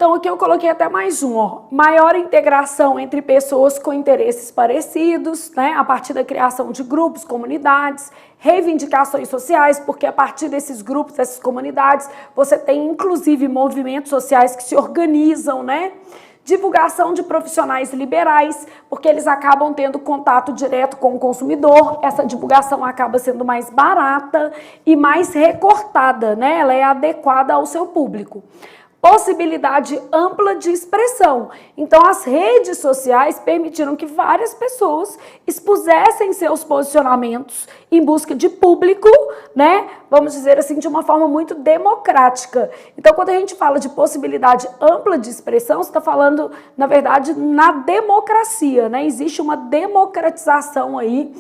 Então, aqui eu coloquei até mais um, ó. Maior integração entre pessoas com interesses parecidos, né? A partir da criação de grupos, comunidades, reivindicações sociais, porque a partir desses grupos, dessas comunidades, você tem inclusive movimentos sociais que se organizam, né? Divulgação de profissionais liberais, porque eles acabam tendo contato direto com o consumidor, essa divulgação acaba sendo mais barata e mais recortada, né? Ela é adequada ao seu público. Possibilidade ampla de expressão. Então, as redes sociais permitiram que várias pessoas expusessem seus posicionamentos em busca de público, né? Vamos dizer assim, de uma forma muito democrática. Então, quando a gente fala de possibilidade ampla de expressão, você está falando, na verdade, na democracia, né? Existe uma democratização aí,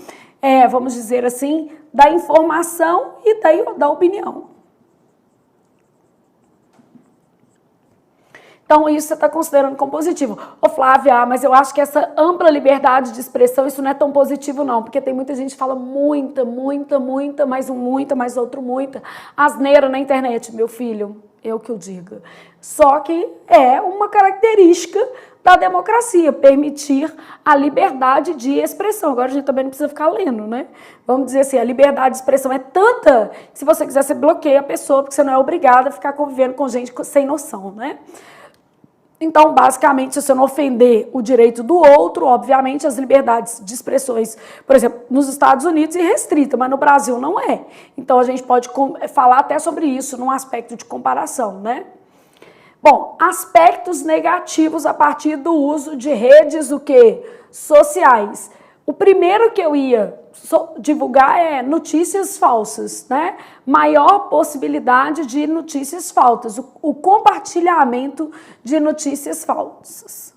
vamos dizer assim, da informação e da opinião. Então, isso você está considerando como positivo. Ô, Flávia, mas eu acho que essa ampla liberdade de expressão, isso não é tão positivo, não. Porque tem muita gente que fala muita, mais outro, muita. Asneira na internet, meu filho, eu que o diga. Só que é uma característica da democracia, permitir a liberdade de expressão. Agora a gente também não precisa ficar lendo, né? Vamos dizer assim, a liberdade de expressão é tanta que se você quiser, você bloqueia a pessoa, porque você não é obrigada a ficar convivendo com gente sem noção, né? Então, basicamente, se você não ofender o direito do outro, obviamente, as liberdades de expressões, por exemplo, nos Estados Unidos é restrita, mas no Brasil não é. Então, a gente pode falar até sobre isso num aspecto de comparação, né? Bom, aspectos negativos a partir do uso de redes, o quê? Sociais. O primeiro que eu ia divulgar é notícias falsas, né? Maior possibilidade de notícias falsas, o compartilhamento de notícias falsas.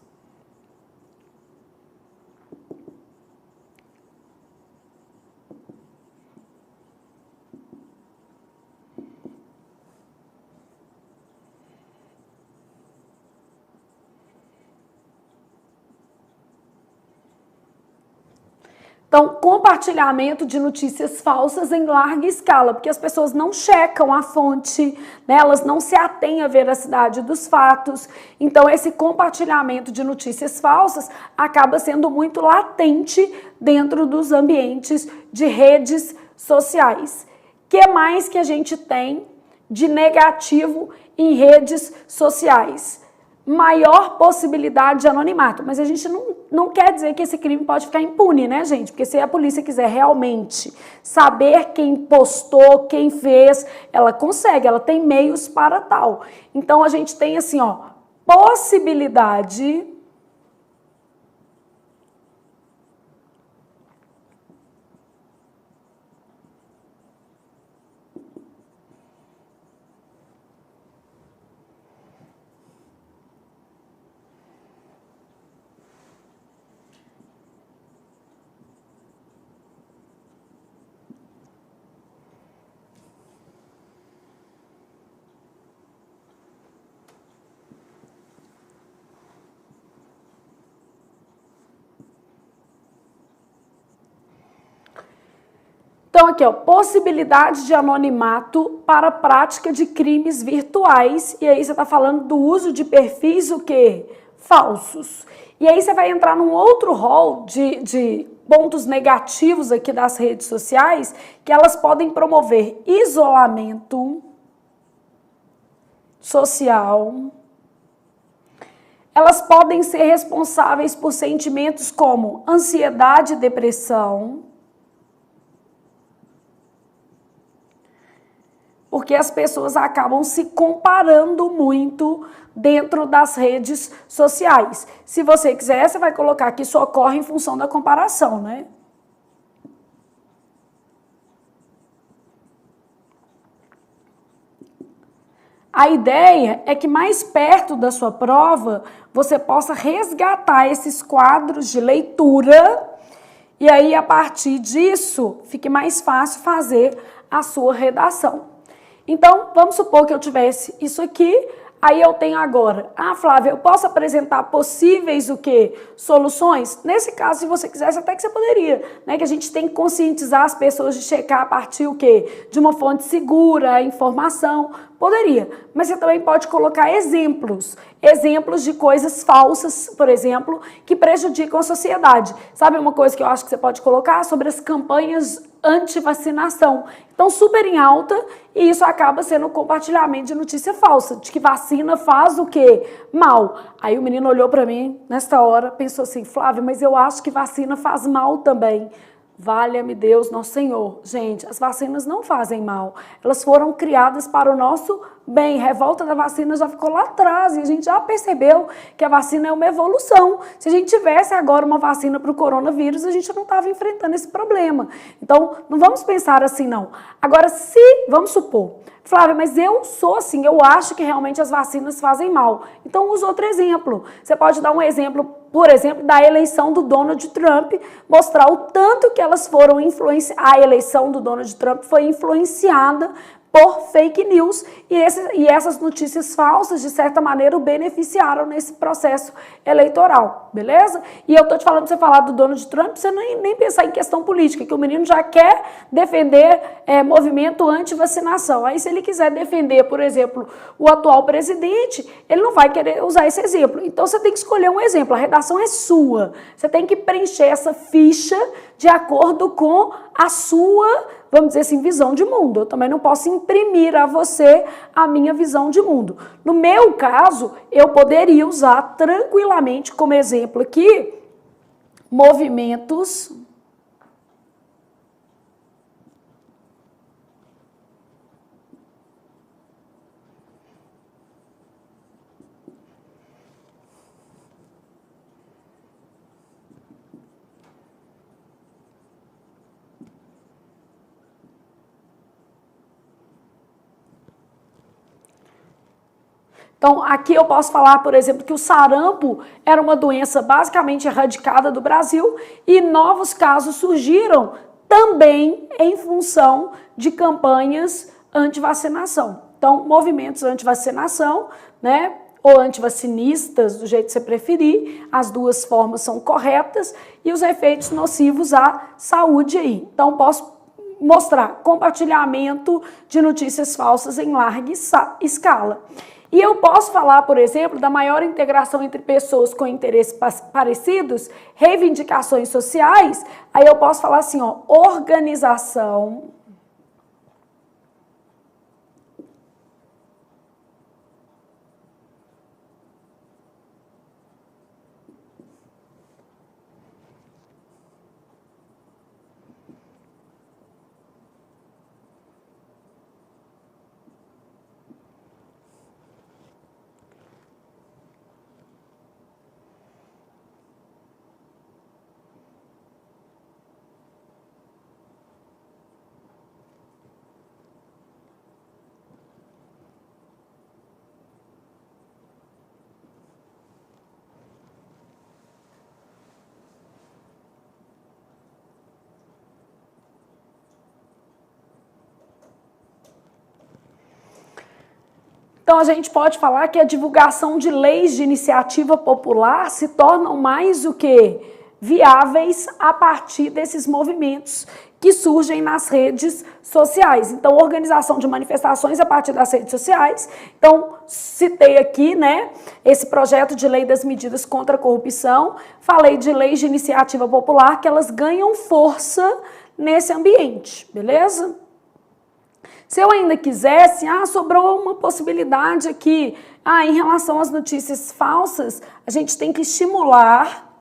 Então, compartilhamento de notícias falsas em larga escala, porque as pessoas não checam a fonte, né? Elas não se atêm à veracidade dos fatos. Então, esse compartilhamento de notícias falsas acaba sendo muito latente dentro dos ambientes de redes sociais. O que mais que a gente tem de negativo em redes sociais? Maior possibilidade de anonimato, mas a gente não quer dizer que esse crime pode ficar impune, né, gente? Porque se a polícia quiser realmente saber quem postou, quem fez, ela consegue, ela tem meios para tal. Então, a gente tem assim, ó, possibilidade Então, aqui, ó, possibilidade de anonimato para a prática de crimes virtuais. E aí você está falando do uso de perfis, o quê? Falsos. E aí você vai entrar num outro rol de pontos negativos aqui das redes sociais, que elas podem promover isolamento social, elas podem ser responsáveis por sentimentos como ansiedade e depressão, porque as pessoas acabam se comparando muito dentro das redes sociais. Se você quiser, você vai colocar que isso ocorre em função da comparação, né? A ideia é que mais perto da sua prova, você possa resgatar esses quadros de leitura e aí, a partir disso, fique mais fácil fazer a sua redação. Então, vamos supor que eu tivesse isso aqui, aí eu tenho agora, Flávia, eu posso apresentar possíveis o quê? Soluções? Nesse caso, se você quisesse, até que você poderia, né? Que a gente tem que conscientizar as pessoas de checar a partir o quê? De uma fonte segura, informação, poderia. Mas você também pode colocar exemplos de coisas falsas, por exemplo, que prejudicam a sociedade. Sabe uma coisa que eu acho que você pode colocar? Sobre as campanhas anti-vacinação. Então, super em alta, e isso acaba sendo um compartilhamento de notícia falsa, de que vacina faz o quê? Mal. Aí o menino olhou para mim, nesta hora, pensou assim, Flávia, mas eu acho que vacina faz mal também. Valha-me Deus, nosso Senhor. Gente, as vacinas não fazem mal. Elas foram criadas para o nosso bem. Revolta da vacina já ficou lá atrás e a gente já percebeu que a vacina é uma evolução. Se a gente tivesse agora uma vacina para o coronavírus, a gente não estava enfrentando esse problema. Então, não vamos pensar assim, não. Agora, vamos supor, Flávia, mas eu sou assim, eu acho que realmente as vacinas fazem mal. Então, usa outro exemplo. Você pode dar um exemplo, por exemplo, da eleição do Donald Trump, mostrar o tanto que elas foram a eleição do Donald Trump foi influenciada por fake news e essas notícias falsas, de certa maneira, o beneficiaram nesse processo eleitoral, beleza? E eu tô te falando pra você falar do Donald Trump, você nem pensar em questão política, que o menino já quer defender movimento anti-vacinação. Aí, se ele quiser defender, por exemplo, o atual presidente, ele não vai querer usar esse exemplo. Então, você tem que escolher um exemplo, a redação é sua. Você tem que preencher essa ficha de acordo com a sua, vamos dizer assim, visão de mundo. Eu também não posso imprimir a você a minha visão de mundo. No meu caso, eu poderia usar tranquilamente como exemplo aqui movimentos Então, aqui eu posso falar, por exemplo, que o sarampo era uma doença basicamente erradicada do Brasil e novos casos surgiram também em função de campanhas anti-vacinação. Então, movimentos anti-vacinação, né, ou antivacinistas, do jeito que você preferir, as duas formas são corretas e os efeitos nocivos à saúde aí. Então, posso mostrar compartilhamento de notícias falsas em larga escala. E eu posso falar, por exemplo, da maior integração entre pessoas com interesses parecidos, reivindicações sociais, aí eu posso falar assim, ó, organização Então, a gente pode falar que a divulgação de leis de iniciativa popular se tornam mais o que viáveis a partir desses movimentos que surgem nas redes sociais. Então, organização de manifestações a partir das redes sociais. Então, citei aqui, né, esse projeto de lei das medidas contra a corrupção. Falei de leis de iniciativa popular que elas ganham força nesse ambiente, beleza? Se eu ainda quisesse, sobrou uma possibilidade aqui. Em relação às notícias falsas, a gente tem que estimular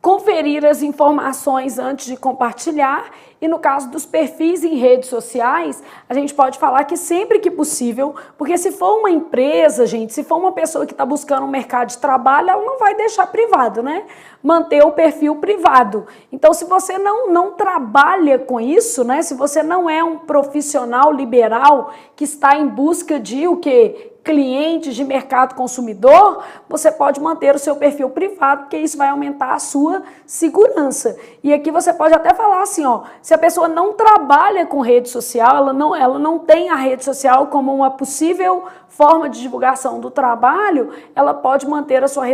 conferir as informações antes de compartilhar. E no caso dos perfis em redes sociais, a gente pode falar que sempre que possível, porque se for uma empresa, gente, se for uma pessoa que está buscando um mercado de trabalho, ela não vai deixar privado, né? Manter o perfil privado. Então, se você não trabalha com isso, né? Se você não é um profissional liberal que está em busca de o quê? Clientes de mercado consumidor, você pode manter o seu perfil privado, porque isso vai aumentar a sua segurança. E aqui você pode até falar assim, se a pessoa não trabalha com rede social, ela não tem a rede social como uma possível forma de divulgação do trabalho, ela pode manter a sua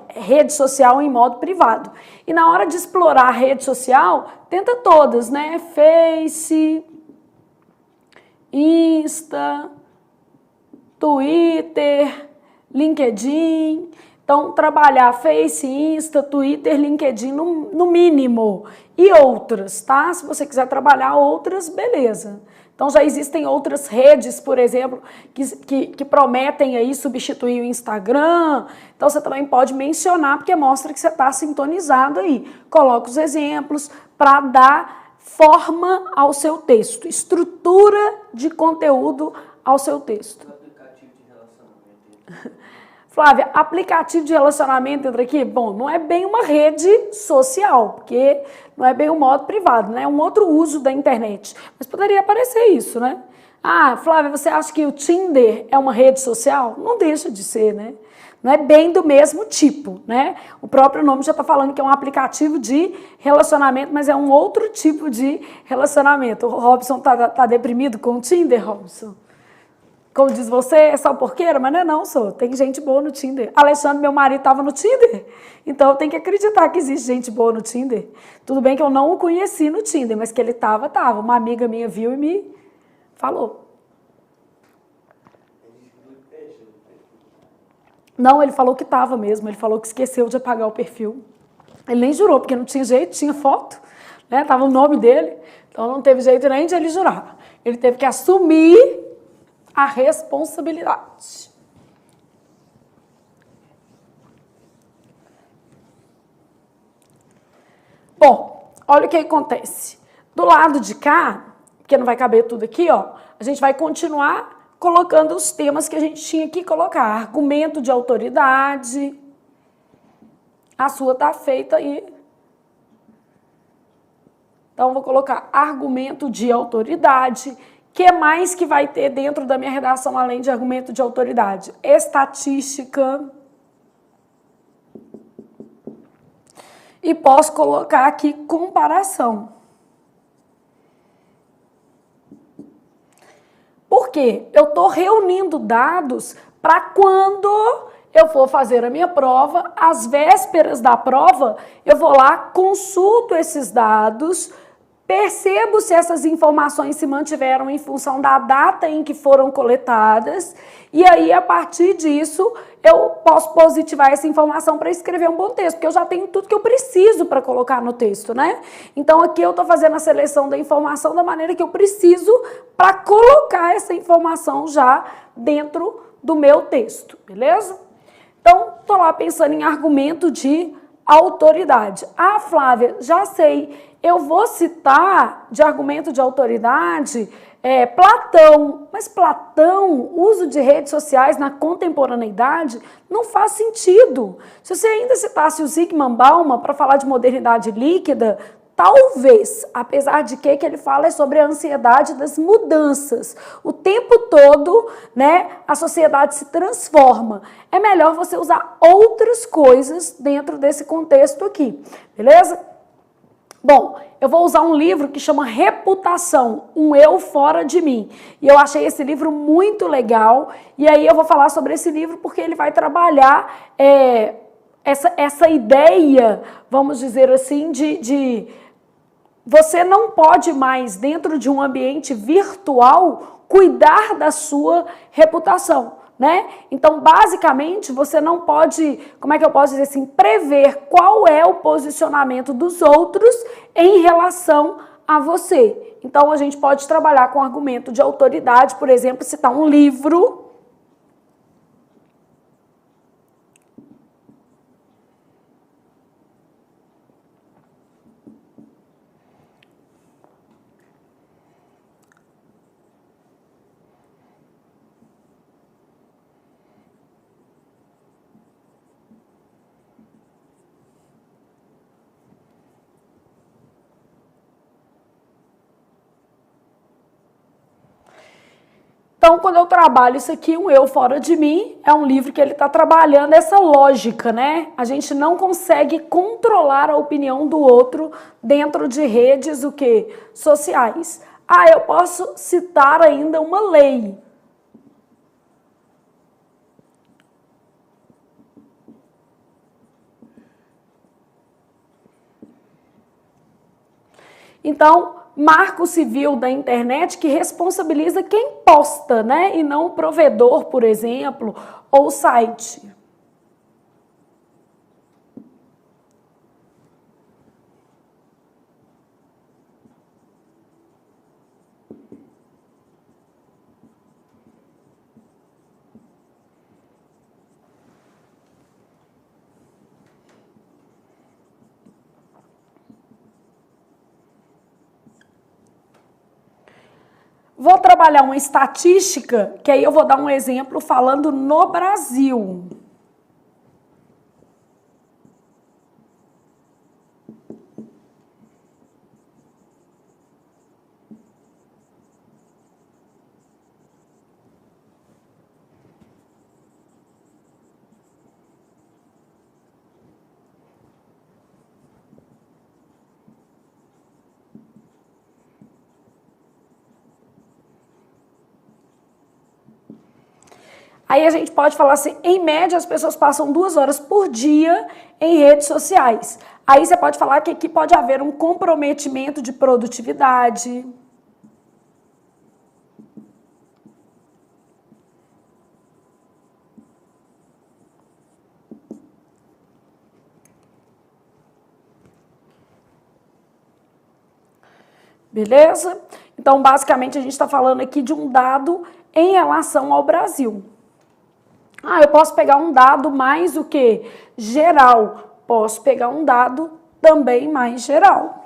rede social em modo privado. E na hora de explorar a rede social, tenta todas, né? Face, Insta, Twitter, LinkedIn. Então, trabalhar Face, Insta, Twitter, LinkedIn no mínimo. E outras, tá? Se você quiser trabalhar outras, beleza. Então, já existem outras redes, por exemplo, que prometem aí substituir o Instagram. Então, você também pode mencionar, porque mostra que você está sintonizado aí. Coloca os exemplos para dar forma ao seu texto, estrutura de conteúdo ao seu texto. Flávia, aplicativo de relacionamento entra aqui? Bom, não é bem uma rede social, porque não é bem um modo privado, né? É um outro uso da internet. Mas poderia aparecer isso, né? Flávia, você acha que o Tinder é uma rede social? Não deixa de ser, né? Não é bem do mesmo tipo, né? O próprio nome já está falando que é um aplicativo de relacionamento, mas é um outro tipo de relacionamento. O Robson tá deprimido com o Tinder, Robson? Como diz você, é só porqueira? Mas não, tem gente boa no Tinder. Alexandre, meu marido, estava no Tinder. Então, eu tenho que acreditar que existe gente boa no Tinder. Tudo bem que eu não o conheci no Tinder, mas que ele estava. Uma amiga minha viu e me falou. Não, ele falou que estava mesmo. Ele falou que esqueceu de apagar o perfil. Ele nem jurou, porque não tinha jeito, tinha foto. Né? Tava o nome dele. Então, não teve jeito nem de ele jurar. Ele teve que assumir a responsabilidade. Bom, olha o que acontece. Do lado de cá, porque não vai caber tudo aqui, a gente vai continuar colocando os temas que a gente tinha que colocar. Argumento de autoridade. A sua tá feita aí. Então, vou colocar argumento de autoridade. O que mais que vai ter dentro da minha redação, além de argumento de autoridade? Estatística. E posso colocar aqui comparação. Por quê? Eu estou reunindo dados para quando eu for fazer a minha prova, às vésperas da prova, eu vou lá, consulto esses dados, percebo se essas informações se mantiveram em função da data em que foram coletadas e aí, a partir disso, eu posso positivar essa informação para escrever um bom texto, porque eu já tenho tudo que eu preciso para colocar no texto, né? Então, aqui eu estou fazendo a seleção da informação da maneira que eu preciso para colocar essa informação já dentro do meu texto, beleza? Então, estou lá pensando em argumento de autoridade. Flávia, já sei. Eu vou citar de argumento de autoridade Platão, mas Platão, uso de redes sociais na contemporaneidade, não faz sentido. Se você ainda citasse o Zygmunt Bauman para falar de modernidade líquida, Talvez, apesar de que ele fala é sobre a ansiedade das mudanças. O tempo todo, né, a sociedade se transforma. É melhor você usar outras coisas dentro desse contexto aqui, beleza? Bom, eu vou usar um livro que chama Reputação, um eu fora de mim. E eu achei esse livro muito legal. E aí eu vou falar sobre esse livro porque ele vai trabalhar essa ideia, vamos dizer assim, de você não pode mais, dentro de um ambiente virtual, cuidar da sua reputação, né? Então, basicamente, você não pode, como é que eu posso dizer assim, prever qual é o posicionamento dos outros em relação a você. Então, a gente pode trabalhar com argumento de autoridade, por exemplo, citar um livro. Então, quando eu trabalho isso aqui, um eu fora de mim, é um livro que ele está trabalhando essa lógica, né? A gente não consegue controlar a opinião do outro dentro de redes, o quê? Sociais. Ah, eu posso citar ainda uma lei. Então, marco civil da internet que responsabiliza quem posta, né? E não o provedor, por exemplo, ou o site. Vou trabalhar uma estatística, que aí eu vou dar um exemplo falando no Brasil. Aí a gente pode falar assim, em média as pessoas passam 2 horas por dia em redes sociais. Aí você pode falar que aqui pode haver um comprometimento de produtividade. Beleza? Então, basicamente, a gente está falando aqui de um dado em relação ao Brasil. Ah, eu posso pegar um dado mais o quê? Geral. Posso pegar um dado também mais geral.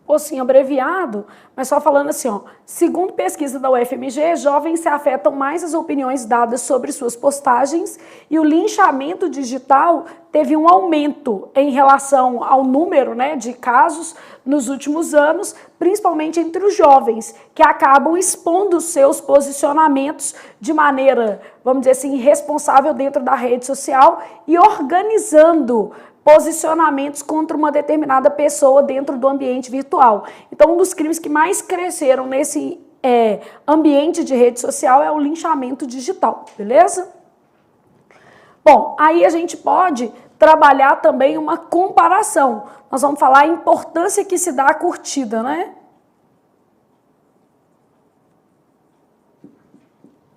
ou sim abreviado, mas só falando assim, ó, segundo pesquisa da UFMG, jovens se afetam mais as opiniões dadas sobre suas postagens e o linchamento digital teve um aumento em relação ao número, né, de casos nos últimos anos, principalmente entre os jovens, que acabam expondo seus posicionamentos de maneira, vamos dizer assim, irresponsável dentro da rede social e organizando posicionamentos contra uma determinada pessoa dentro do ambiente virtual. Então, um dos crimes que mais cresceram nesse ambiente de rede social é o linchamento digital, beleza? Bom, aí a gente pode trabalhar também uma comparação. Nós vamos falar a importância que se dá à curtida, né?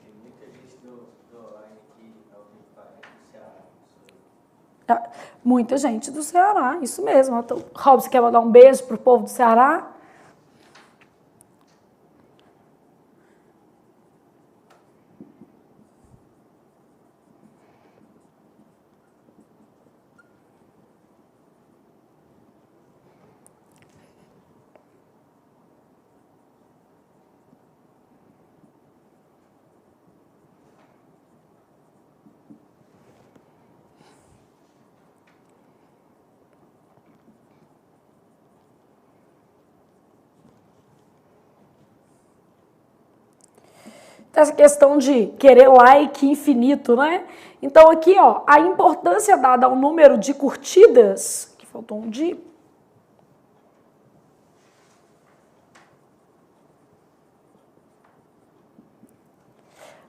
Tem muita gente do online aqui, alguém parece do Ceará. Muita gente do Ceará, isso mesmo. Então, Robson, quer mandar um beijo pro povo do Ceará? Essa questão de querer like infinito, né? Então aqui, ó, a importância dada ao número de curtidas, que faltou um de,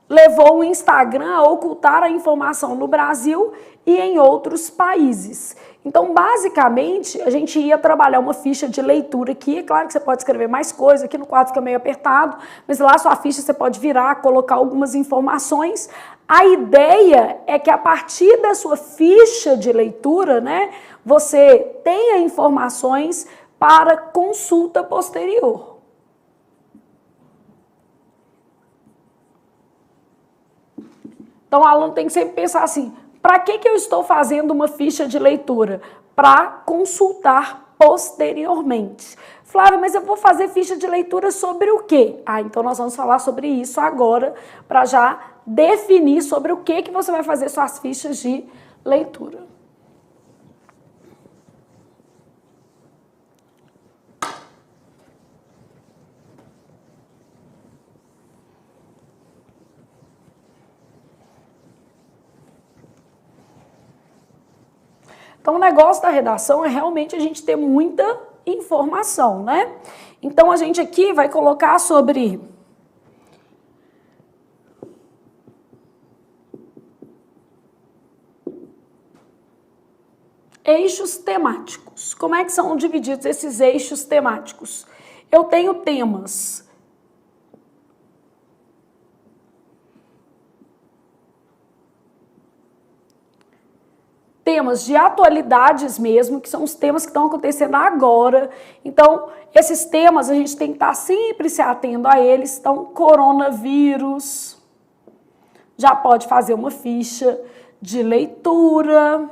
levou o Instagram a ocultar a informação no Brasil e em outros países. Então, basicamente, a gente ia trabalhar uma ficha de leitura aqui. É claro que você pode escrever mais coisas, aqui no quadro fica meio apertado, mas lá sua ficha você pode virar, colocar algumas informações. A ideia é que a partir da sua ficha de leitura, né, você tenha informações para consulta posterior. Então, o aluno tem que sempre pensar assim, para que eu estou fazendo uma ficha de leitura? Para consultar posteriormente. Flávia, mas eu vou fazer ficha de leitura sobre o quê? Então nós vamos falar sobre isso agora, para já definir sobre o que você vai fazer suas fichas de leitura. Então, o negócio da redação é realmente a gente ter muita informação, né? Então, a gente aqui vai colocar sobre eixos temáticos. Como é que são divididos esses eixos temáticos? Eu tenho temas de atualidades mesmo, que são os temas que estão acontecendo agora. Então, esses temas a gente tem que estar sempre se atendo a eles. Então, coronavírus, já pode fazer uma ficha de leitura.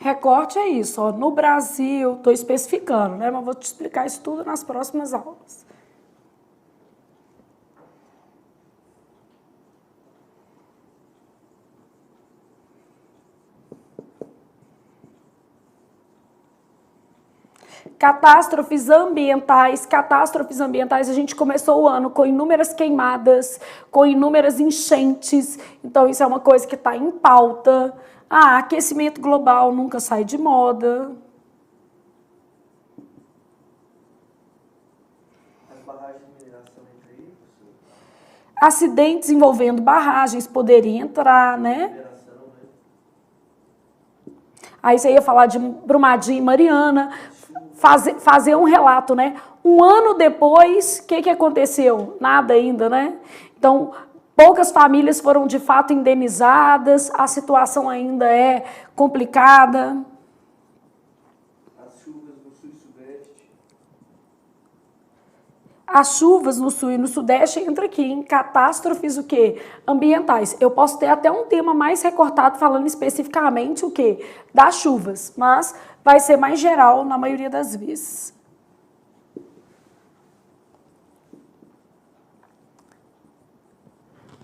Recorte é isso, ó, no Brasil, estou especificando, né? Mas vou te explicar isso tudo nas próximas aulas. Catástrofes ambientais, a gente começou o ano com inúmeras queimadas, com inúmeras enchentes, então isso é uma coisa que está em pauta. Ah, aquecimento global nunca sai de moda. As barragens de mineração entra aí, professor? Acidentes envolvendo barragens poderiam entrar, né? Mineração, né? Aí você ia falar de Brumadinho e Mariana, fazer um relato, né? Um ano depois, o que aconteceu? Nada ainda, né? Então, poucas famílias foram de fato indenizadas, a situação ainda é complicada. As chuvas no sul e sudeste. As chuvas no sul e no sudeste entra aqui em catástrofes o quê? Ambientais. Eu posso ter até um tema mais recortado falando especificamente o quê? Das chuvas, mas vai ser mais geral na maioria das vezes.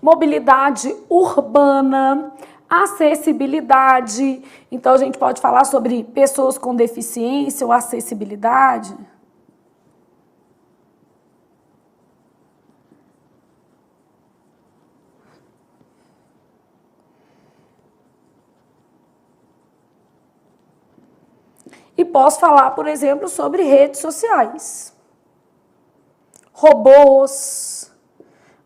Mobilidade urbana, acessibilidade. Então a gente pode falar sobre pessoas com deficiência ou acessibilidade. E posso falar, por exemplo, sobre redes sociais. Robôs,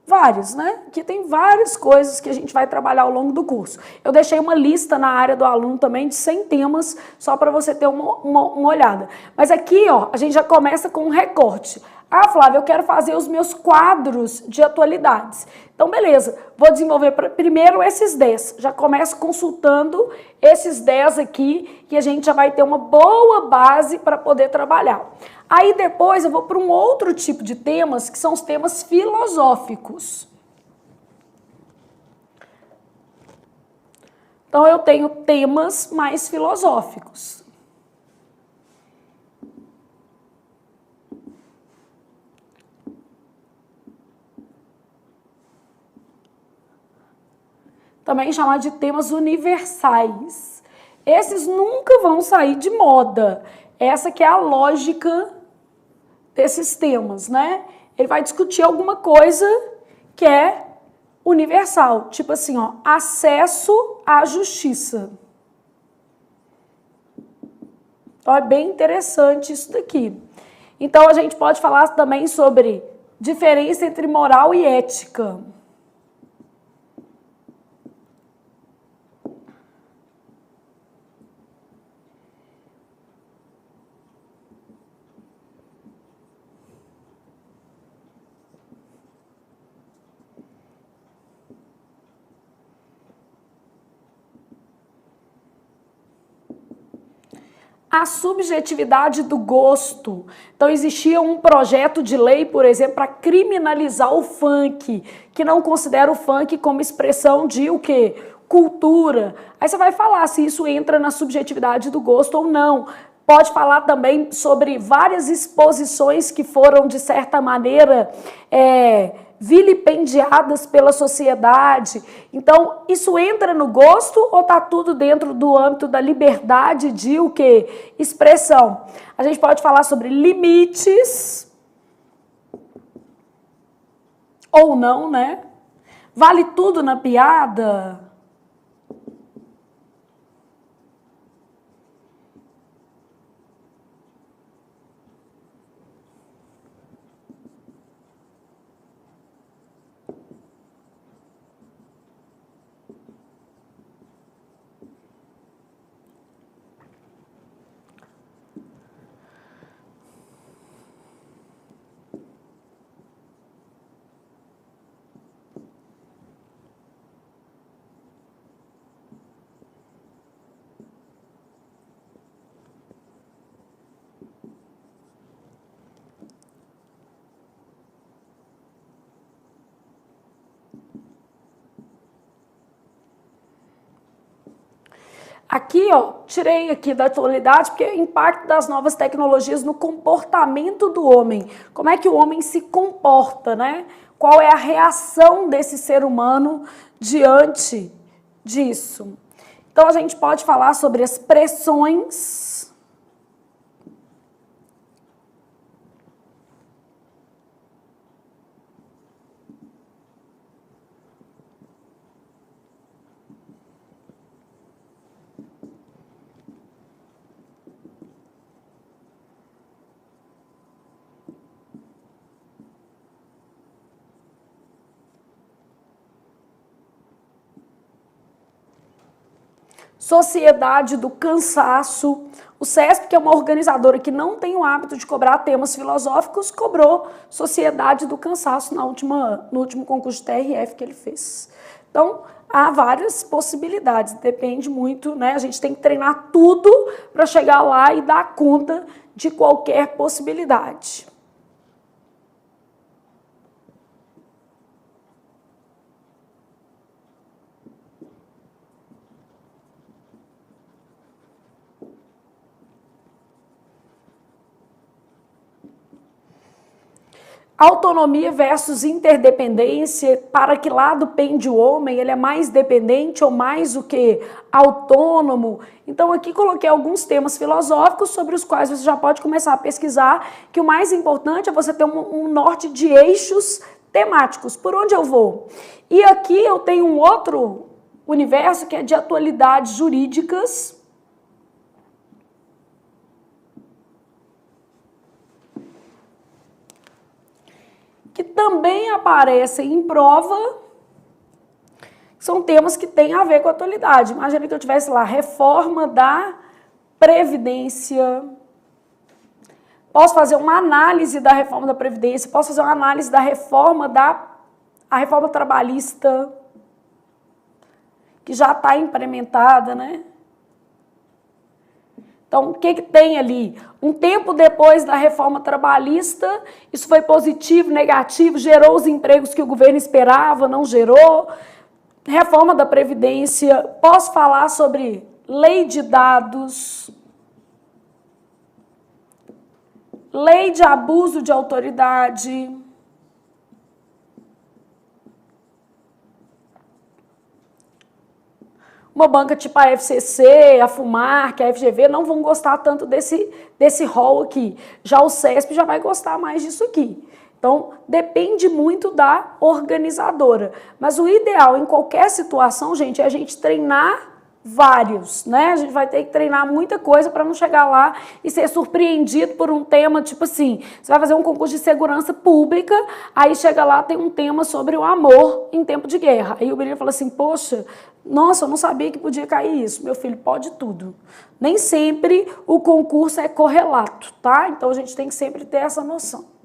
vários, né? Aqui tem várias coisas que a gente vai trabalhar ao longo do curso. Eu deixei uma lista na área do aluno também de 100 temas, só para você ter uma olhada. Mas aqui, ó, a gente já começa com um recorte. Ah, Flávia, eu quero fazer os meus quadros de atualidades. Então, beleza, vou desenvolver primeiro esses 10. Já começo consultando esses 10 aqui, que a gente já vai ter uma boa base para poder trabalhar. Aí depois eu vou para um outro tipo de temas, que são os temas filosóficos. Então eu tenho temas mais filosóficos. Também chamado de temas universais. Esses nunca vão sair de moda. Essa que é a lógica desses temas, né? Ele vai discutir alguma coisa que é universal, tipo assim, ó, acesso à justiça. Então é bem interessante isso daqui. Então a gente pode falar também sobre diferença entre moral e ética. A subjetividade do gosto. Então, existia um projeto de lei, por exemplo, para criminalizar o funk, que não considera o funk como expressão de o quê? Cultura. Aí você vai falar se isso entra na subjetividade do gosto ou não. Pode falar também sobre várias exposições que foram, de certa maneira, vilipendiadas pela sociedade. Então, isso entra no gosto ou está tudo dentro do âmbito da liberdade de o quê? Expressão. A gente pode falar sobre limites ou não, né? Vale tudo na piada? Aqui, ó, tirei aqui da atualidade, porque é o impacto das novas tecnologias no comportamento do homem. Como é que o homem se comporta, né? Qual é a reação desse ser humano diante disso? Então, a gente pode falar sobre as pressões. Sociedade do Cansaço. O CESP, que é uma organizadora que não tem o hábito de cobrar temas filosóficos, cobrou Sociedade do Cansaço no último concurso de TRF que ele fez. Então, há várias possibilidades, depende muito, né? A gente tem que treinar tudo para chegar lá e dar conta de qualquer possibilidade. Autonomia versus interdependência, para que lado pende o homem? Ele é mais dependente ou mais o que? Autônomo? Então aqui coloquei alguns temas filosóficos sobre os quais você já pode começar a pesquisar, que o mais importante é você ter um norte de eixos temáticos, por onde eu vou. E aqui eu tenho um outro universo que é de atualidades jurídicas, que também aparecem em prova, são temas que têm a ver com a atualidade. Imagina que eu tivesse lá, reforma da Previdência. Posso fazer uma análise da reforma da Previdência, posso fazer uma análise da reforma a reforma trabalhista, que já está implementada, né? Então, o que tem ali? Um tempo depois da reforma trabalhista, isso foi positivo, negativo, gerou os empregos que o governo esperava, não gerou. Reforma da Previdência, posso falar sobre lei de dados, lei de abuso de autoridade, uma banca tipo a FCC, a FUMARC, a FGV não vão gostar tanto desse rol aqui. Já o CESP já vai gostar mais disso aqui. Então, depende muito da organizadora. Mas o ideal em qualquer situação, gente, é a gente treinar vários, né? A gente vai ter que treinar muita coisa para não chegar lá e ser surpreendido por um tema, tipo assim, você vai fazer um concurso de segurança pública, aí chega lá, tem um tema sobre o amor em tempo de guerra. Aí o menino fala assim, poxa, nossa, eu não sabia que podia cair isso. Meu filho, pode tudo. Nem sempre o concurso é correlato, tá? Então a gente tem que sempre ter essa noção.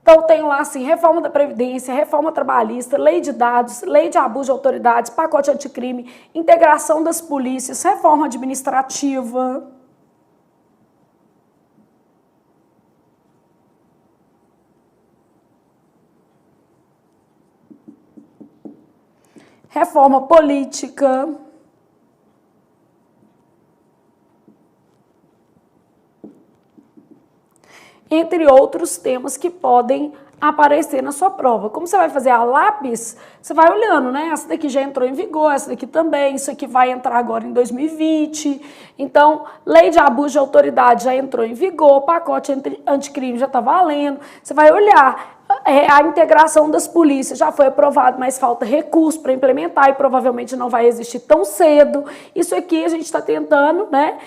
Então, tenho lá, assim, reforma da Previdência, reforma trabalhista, lei de dados, lei de abuso de autoridades, pacote anticrime, integração das polícias, reforma administrativa. Reforma política. Entre outros temas que podem aparecer na sua prova. Como você vai fazer a lápis, você vai olhando, né? Essa daqui já entrou em vigor, essa daqui também, isso aqui vai entrar agora em 2020. Então, lei de abuso de autoridade já entrou em vigor, pacote anticrime já está valendo. Você vai olhar. A integração das polícias já foi aprovado, mas falta recurso para implementar e provavelmente não vai existir tão cedo. Isso aqui a gente está tentando, né?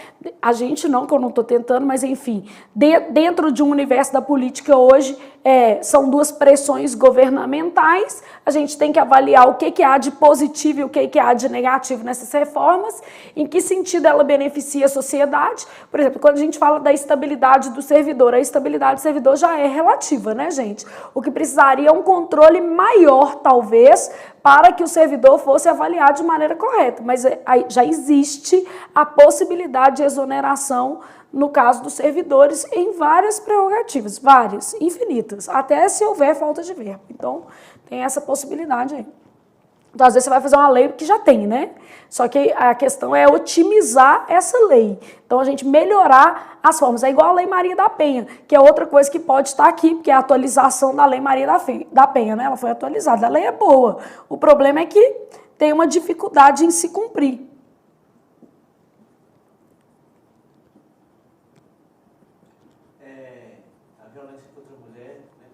A gente não, que eu não estou tentando, mas enfim, dentro de um universo da política hoje, são duas pressões governamentais, a gente tem que avaliar o que há de positivo e o que há de negativo nessas reformas, em que sentido ela beneficia a sociedade. Por exemplo, quando a gente fala da estabilidade do servidor, a estabilidade do servidor já é relativa, né, gente? O que precisaria é um controle maior, talvez, para que o servidor fosse avaliado de maneira correta. Mas já existe a possibilidade de exoneração no caso dos servidores em várias prerrogativas, várias, infinitas, até se houver falta de verba. Então, tem essa possibilidade aí. Então, às vezes, você vai fazer uma lei que já tem, né? Só que a questão é otimizar essa lei. Então, a gente melhorar as formas. É igual a Lei Maria da Penha, que é outra coisa que pode estar aqui, porque é a atualização da Lei Maria da Penha, né? Ela foi atualizada. A lei é boa. O problema é que tem uma dificuldade em se cumprir. A violência contra a mulher, né?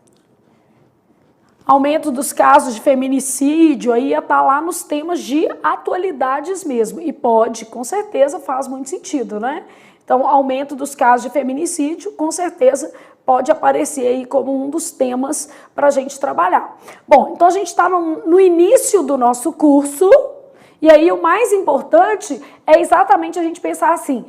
Aumento dos casos de feminicídio, aí ia estar lá nos temas de atualidades mesmo. E pode, com certeza, faz muito sentido, né? Então, aumento dos casos de feminicídio, com certeza, pode aparecer aí como um dos temas para a gente trabalhar. Bom, então a gente está no início do nosso curso, e aí o mais importante é exatamente a gente pensar assim,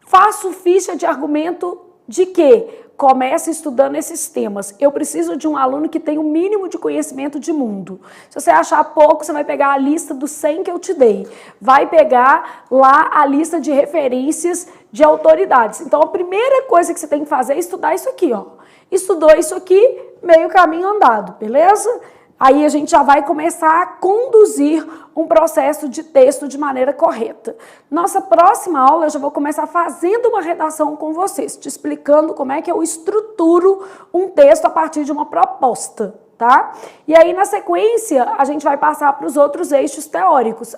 faço ficha de argumento de quê? Comece estudando esses temas. Eu preciso de um aluno que tenha o mínimo de conhecimento de mundo. Se você achar pouco, você vai pegar a lista dos 100 que eu te dei. Vai pegar lá a lista de referências de autoridades. Então, a primeira coisa que você tem que fazer é estudar isso aqui, ó. Estudou isso aqui, meio caminho andado, beleza? Aí a gente já vai começar a conduzir um processo de texto de maneira correta. Nossa próxima aula eu já vou começar fazendo uma redação com vocês, te explicando como é que eu estruturo um texto a partir de uma proposta, tá? E aí na sequência a gente vai passar para os outros eixos teóricos.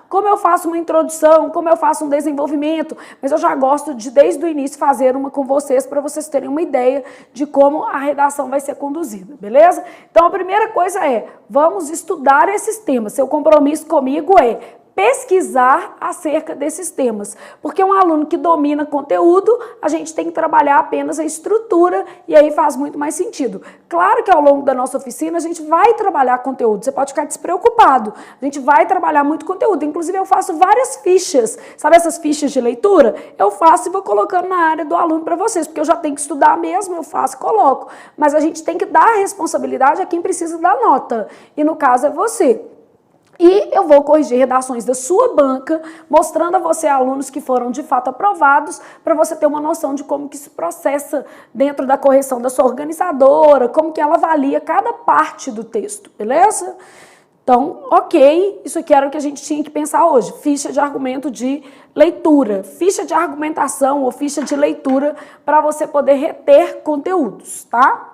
Como eu faço uma introdução, como eu faço um desenvolvimento, mas eu já gosto de desde o início fazer uma com vocês para vocês terem uma ideia de como a redação vai ser conduzida, beleza? Então a primeira coisa é, vamos estudar esses temas. Seu compromisso comigo é pesquisar acerca desses temas, porque um aluno que domina conteúdo, a gente tem que trabalhar apenas a estrutura e aí faz muito mais sentido. Claro que ao longo da nossa oficina a gente vai trabalhar conteúdo, você pode ficar despreocupado, a gente vai trabalhar muito conteúdo, inclusive eu faço várias fichas, sabe essas fichas de leitura? Eu faço e vou colocando na área do aluno para vocês, porque eu já tenho que estudar mesmo, eu faço e coloco, mas a gente tem que dar a responsabilidade a quem precisa da nota, e no caso é você. E eu vou corrigir redações da sua banca, mostrando a você alunos que foram de fato aprovados, para você ter uma noção de como que se processa dentro da correção da sua organizadora, como que ela avalia cada parte do texto, beleza? Então, ok, isso aqui era o que a gente tinha que pensar hoje, ficha de argumento de leitura, ficha de argumentação ou ficha de leitura para você poder reter conteúdos, tá?